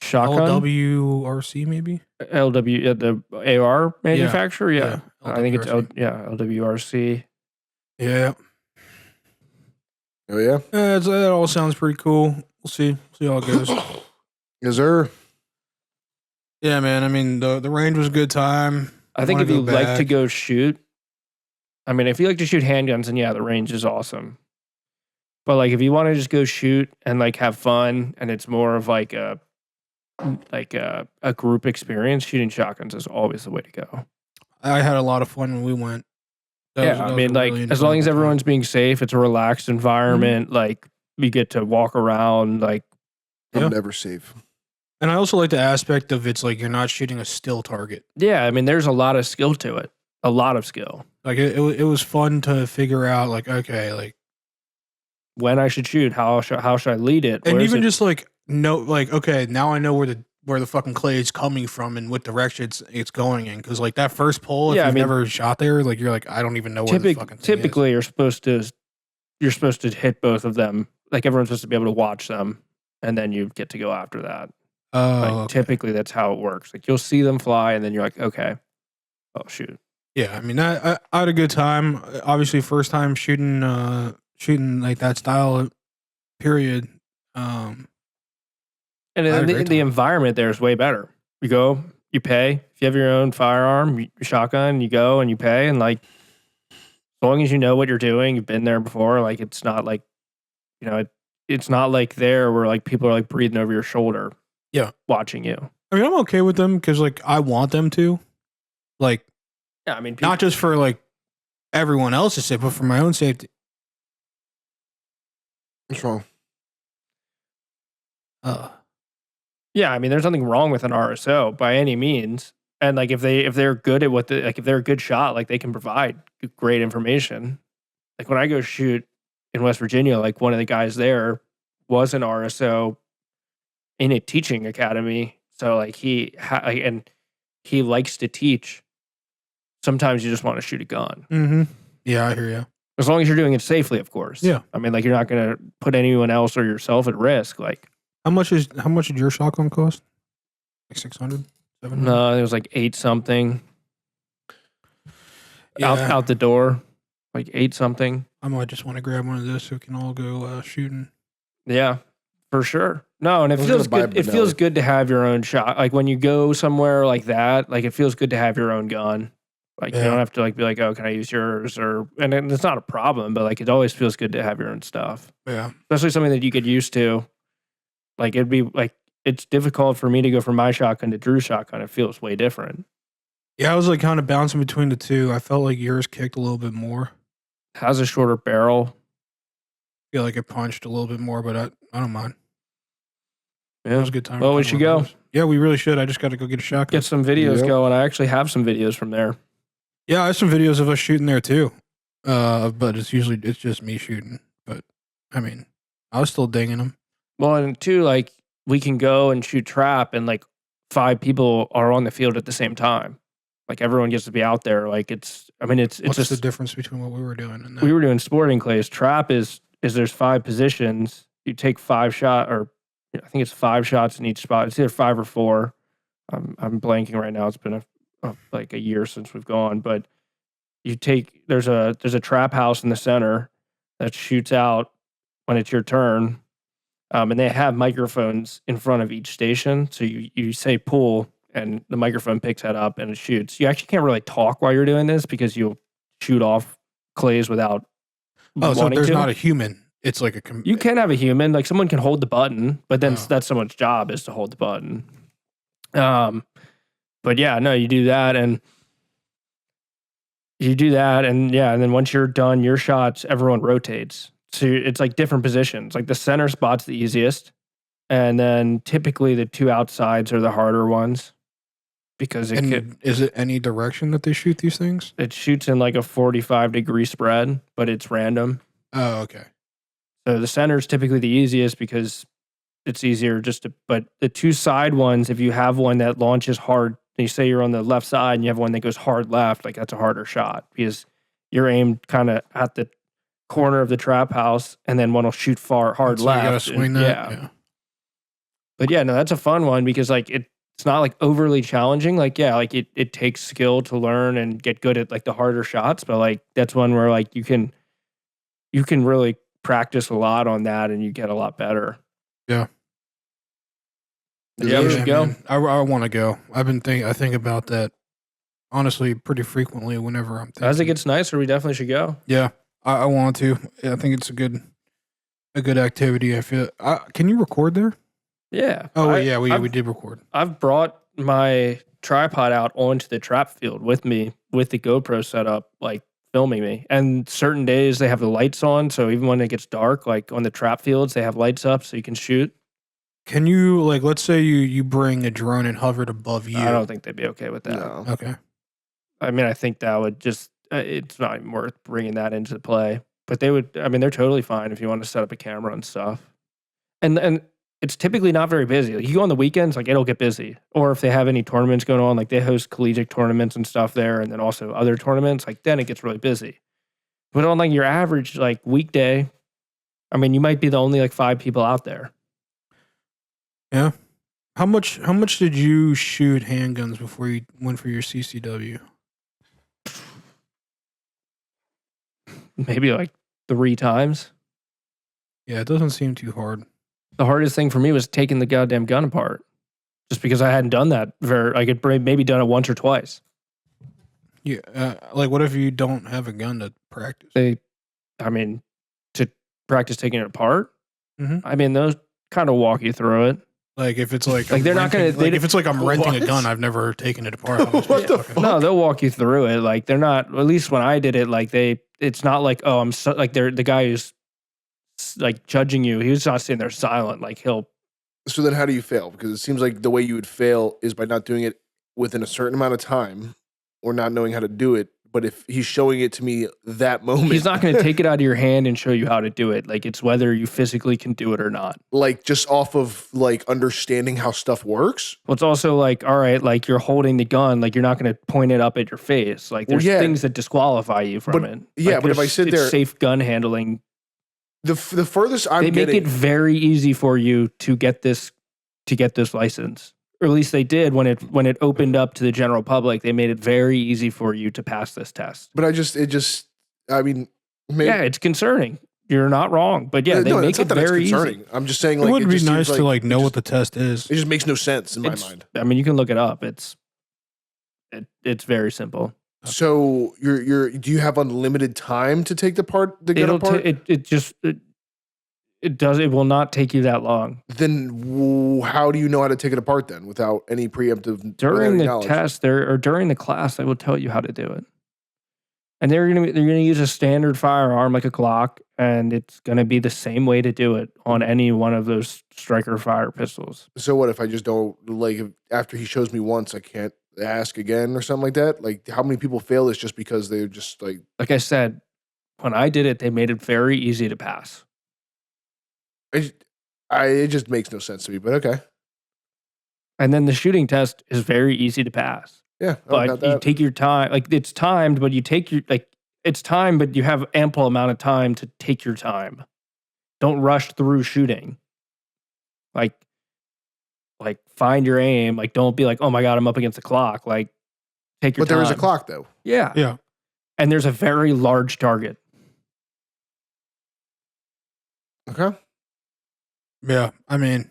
shotgun. LWRC maybe. LW the AR manufacturer. Yeah. I think it's LWRC. Yeah. Oh yeah. That all sounds pretty cool. We'll see how it goes. Is there? Yeah, man. I mean, the range was a good time. I think if you like to go shoot, I mean, if you like to shoot handguns, then yeah, the range is awesome. But like, if you want to just go shoot and like have fun, and it's more of like a group experience, shooting shotguns is always the way to go. I had a lot of fun when we went. I mean, like, really as long as everyone's being safe, it's a relaxed environment. Mm-hmm. Like, you get to walk around. Like, I'm never safe. And I also like the aspect of it's like you're not shooting a still target. Yeah, I mean, there's a lot of skill to it. A lot of skill. Like it was fun to figure out. Like, okay, like when I should shoot, how should I lead it, and even just like okay, now I know where the fucking clay is coming from and what direction it's going in. Because like that first pull, if you've never shot there, like you're like, I don't even know where the fucking thing typically is. you're supposed to hit both of them. Like everyone's supposed to be able to watch them, and then you get to go after that. Typically that's how it works. Like you'll see them fly, and then you're like, okay, oh shoot. Yeah, I mean, I had a good time. Obviously, first time shooting like that style. Period. And the environment there is way better. You go, you pay. If you have your own firearm, shotgun, you go and you pay. And like, as long as you know what you're doing, you've been there before. Like, it's not like, it's not like there where like people are like breathing over your shoulder. Yeah, watching you. I mean, I'm okay with them because like I want them to, like, yeah. I mean, not just for like everyone else's safety, but for my own safety. What's wrong? Yeah, I mean, there's nothing wrong with an RSO by any means, and like if they're good at if they're a good shot, like they can provide great information. Like when I go shoot in West Virginia, like one of the guys there was an RSO in a teaching academy, so like he likes to teach. Sometimes you just want to shoot a gun. Mm-hmm. Yeah, I hear you. As long as you're doing it safely, of course. Yeah. I mean, like you're not going to put anyone else or yourself at risk. Like, how much did your shotgun cost? Like 600, 700? No, it was like 8 something. Yeah. Out the door, like 8 something. I might just want to grab one of those so we can all go shooting. Yeah, for sure. No, and it feels good. It feels good to have your own shot. Like when you go somewhere like that, like it feels good to have your own gun. Like you don't have to like be like, oh, can I use yours? And it's not a problem, but like it always feels good to have your own stuff. Yeah, especially something that you get used to. Like it'd be like it's difficult for me to go from my shotgun to Drew's shotgun. It feels way different. Yeah, I was like kind of bouncing between the two. I felt like yours kicked a little bit more. Has a shorter barrel. I feel like it punched a little bit more, but I don't mind. Yeah, it was a good time. Well, we should go. Yeah, we really should. I just got to go get a shotgun. Get some videos going. I actually have some videos from there. Yeah, I have some videos of us shooting there too. But it's just me shooting. But I mean, I was still dinging them. Well, and two, like we can go and shoot trap, and like 5 people are on the field at the same time. Like everyone gets to be out there. Like it's What's just the difference between what we were doing and that? We were doing sporting clays. Trap is there's 5 positions. You take 5 shot, or I think it's 5 shots in each spot. It's either 5 or 4. I'm blanking right now. It's been like a year since we've gone, but you take there's a trap house in the center that shoots out when it's your turn, and they have microphones in front of each station. So you say pull, and the microphone picks that up and it shoots. You actually can't really talk while you're doing this because you'll shoot off clays without. Oh, so there's not a human. It's like you can have a human, like someone can hold the button, but then that's someone's job is to hold the button. But yeah, no, you do that and then once you're done your shots, everyone rotates. So it's like different positions. Like the center spot's the easiest, and then typically the 2 outsides are the harder ones because is it any direction that they shoot these things? It shoots in like a 45-degree spread, but it's random. Oh, okay. So the center is typically the easiest because it's easier but the 2 side ones, if you have one that launches hard, and you say you're on the left side and you have one that goes hard left, like that's a harder shot because you're aimed kind of at the corner of the trap house, and then one will shoot hard left. You gotta swing that. Yeah. But yeah, no, that's a fun one because like it's not like overly challenging. Like, yeah, like it takes skill to learn and get good at like the harder shots. But like that's one where like you can really practice a lot on that and you get a lot better. Yeah. Yeah, we should go. Man. I want to go. I think about that honestly pretty frequently whenever I'm thinking. As it gets nicer, we definitely should go. Yeah, I want to. I think it's a good activity. I feel. Can you record there? Yeah. Oh, yeah, we did record. I've brought my tripod out onto the trap field with me with the GoPro setup, like filming me. And certain days they have the lights on, so even when it gets dark, like on the trap fields, they have lights up so you can shoot. Can you, like, let's say you bring a drone and hover it above you? I don't think they'd be okay with that. No. Okay. I mean, I think that would just, it's not even worth bringing that into play. But they would, I mean, they're totally fine if you want to set up a camera and stuff. And it's typically not very busy. Like you go on the weekends, like it'll get busy. Or if they have any tournaments going on, like they host collegiate tournaments and stuff there, and then also other tournaments, like then it gets really busy. But on like your average like weekday, I mean, you might be the only like 5 people out there. Yeah. How much did you shoot handguns before you went for your CCW? Maybe like 3 times. Yeah, it doesn't seem too hard. The hardest thing for me was taking the goddamn gun apart. Just because I hadn't done that I could maybe done it once or twice. Yeah, like what if you don't have a gun to practice? To practice taking it apart. Mm-hmm. I mean, those kind of walk you through it. Like if it's like they're not gonna. If it's like I'm renting a gun, I've never taken it apart. What the fuck? No, they'll walk you through it. Like they're not. At least when I did it, like it's not like I'm so, like they're the guy who's like judging you. He's not sitting there silent. Like he'll. So then, how do you fail? Because it seems like the way you would fail is by not doing it within a certain amount of time, or not knowing how to do it. But if he's showing it to me that moment, he's not going to take it out of your hand and show you how to do it. Like it's whether you physically can do it or not. like just off of like understanding how stuff works. Well, it's also like, all right, like you're holding the gun, like you're not going to point it up at your face. Like there's things that disqualify you from it. Yeah, like, but if I sit there, safe gun handling. The furthest I'm they make getting, it very easy for you to get this license. Or at least they did when it opened up to the general public. They made it very easy for you to pass this test. but I mean, maybe, Yeah, it's concerning. You're not wrong, but yeah, they no, make it's not it that it's very concerning. easy. I'm just saying, It like, would be just nice seems to like know it what the test is. just makes no sense in my It's- mind. I mean, you can look it up. It's very simple. So do you have unlimited time to take the gun apart? It will not take you that long. Then how do you know how to take it apart then without any preemptive During the knowledge? test or during the class, they will tell you how to do it. And they're gonna use a standard firearm like a Glock, and it's gonna be the same way to do it on any one of those striker fire pistols. So what if I just don't like after he shows me once I can't ask again or something like that? Like how many people fail this just because they're just like I said, when I did it, they made it very easy to pass. it just makes no sense to me, but okay. And then the shooting test is very easy to pass. Yeah. But you take your time. Like it's timed, but you take your it's timed, but you have ample amount of time to take your time. Don't rush through shooting. Like find your aim. Like don't be like, oh my God, I'm up against the clock. Like take your time. But there is a clock though. Yeah. Yeah. And there's a very large target. Okay. Yeah, I mean,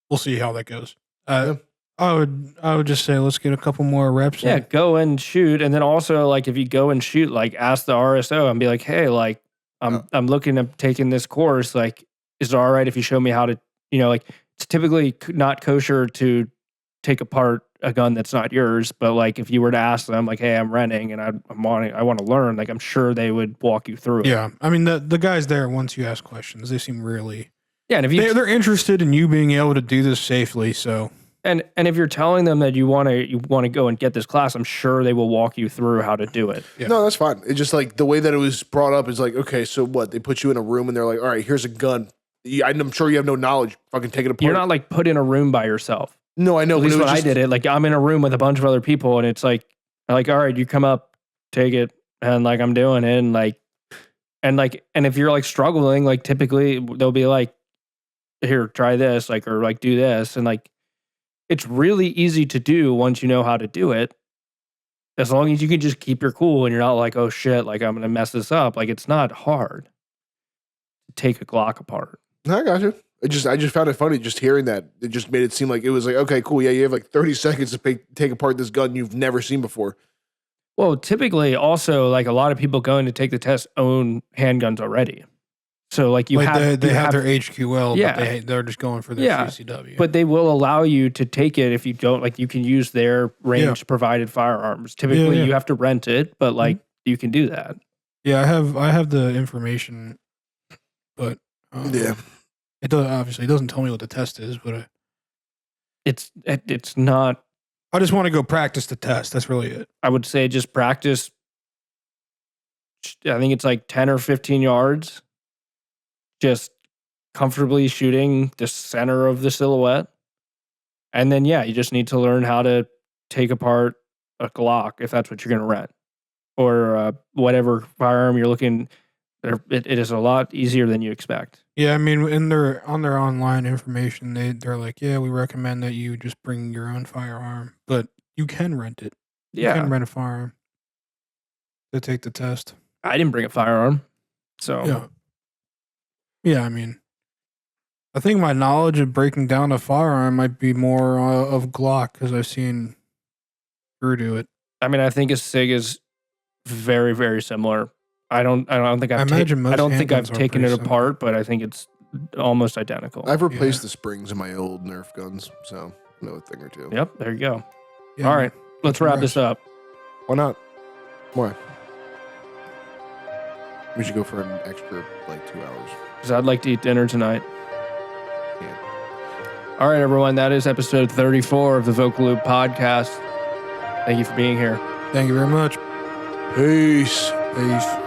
we'll see how that goes. Yeah. I would just say let's get a couple more reps. Yeah, in. go and shoot. And then also like if you go and shoot, like ask the RSO and be like, hey, like I'm looking at taking this course. Like, is it all right if you show me how to, like it's typically not kosher to take apart a gun that's not yours. But like if you were to ask them like, hey, I'm renting and I want to learn, like I'm sure they would walk you through it. Yeah. I mean, the guys there, once you ask questions, they seem really, yeah. And if they're interested in you being able to do this safely. So, and if you're telling them that you want to go and get this class, I'm sure they will walk you through how to do it. Yeah. No, that's fine. It's just like the way that it was brought up is like, okay, so what? They put you in a room and they're like, all right, here's a gun. I'm sure you have no knowledge. Fucking take it apart. You're not like put in a room by yourself. No, I know. At least when I did it, like I'm in a room with a bunch of other people, and it's like, all right, you come up, take it, and like I'm doing it, and if you're like struggling, like typically they'll be like, here, try this, like, or like do this. And like, it's really easy to do once you know how to do it. As long as you can just keep your cool and you're not like, oh shit, like I'm going to mess this up. Like, it's not hard to take a Glock apart. I got you. I just found it funny just hearing that. It just made it seem like it was like, okay, cool. Yeah, you have like 30 seconds to take apart this gun you've never seen before. Well, typically also like a lot of people going to take the test own handguns already. So like you like have they you have their HQL, Yeah. but they're just going for their CCW. But they will allow you to take it if you don't, like you can use their range provided firearms. Typically you have to rent it, but like you can do that. Yeah, I have the information, but it doesn't tell me what the test is, but it's not. I just want to go practice the test. That's really it. I would say just practice. I think it's like 10 or 15 yards. Just comfortably shooting the center of the silhouette. And then, you just need to learn how to take apart a Glock if that's what you're going to rent. Or whatever firearm you're looking. It is a lot easier than you expect. Yeah, I mean, on their online information, they're like, yeah, we recommend that you just bring your own firearm, but you can rent it. Yeah. You can rent a firearm to take the test. I didn't bring a firearm, so yeah. I mean, I think my knowledge of breaking down a firearm might be more of Glock because I've seen Drew do it. I mean, I think a SIG is very, very similar. I don't think I've taken it apart, but I think it's almost identical. I've replaced the springs in my old Nerf guns, so I know a thing or two. Yep, there you go. Yeah, all right, let's wrap this up. Why not? Why? We should go for an extra 2 hours. Because I'd like to eat dinner tonight. Yeah. All right, everyone. That is episode 34 of the Vocal Lube Podcast. Thank you for being here. Thank you very much. Peace. Peace.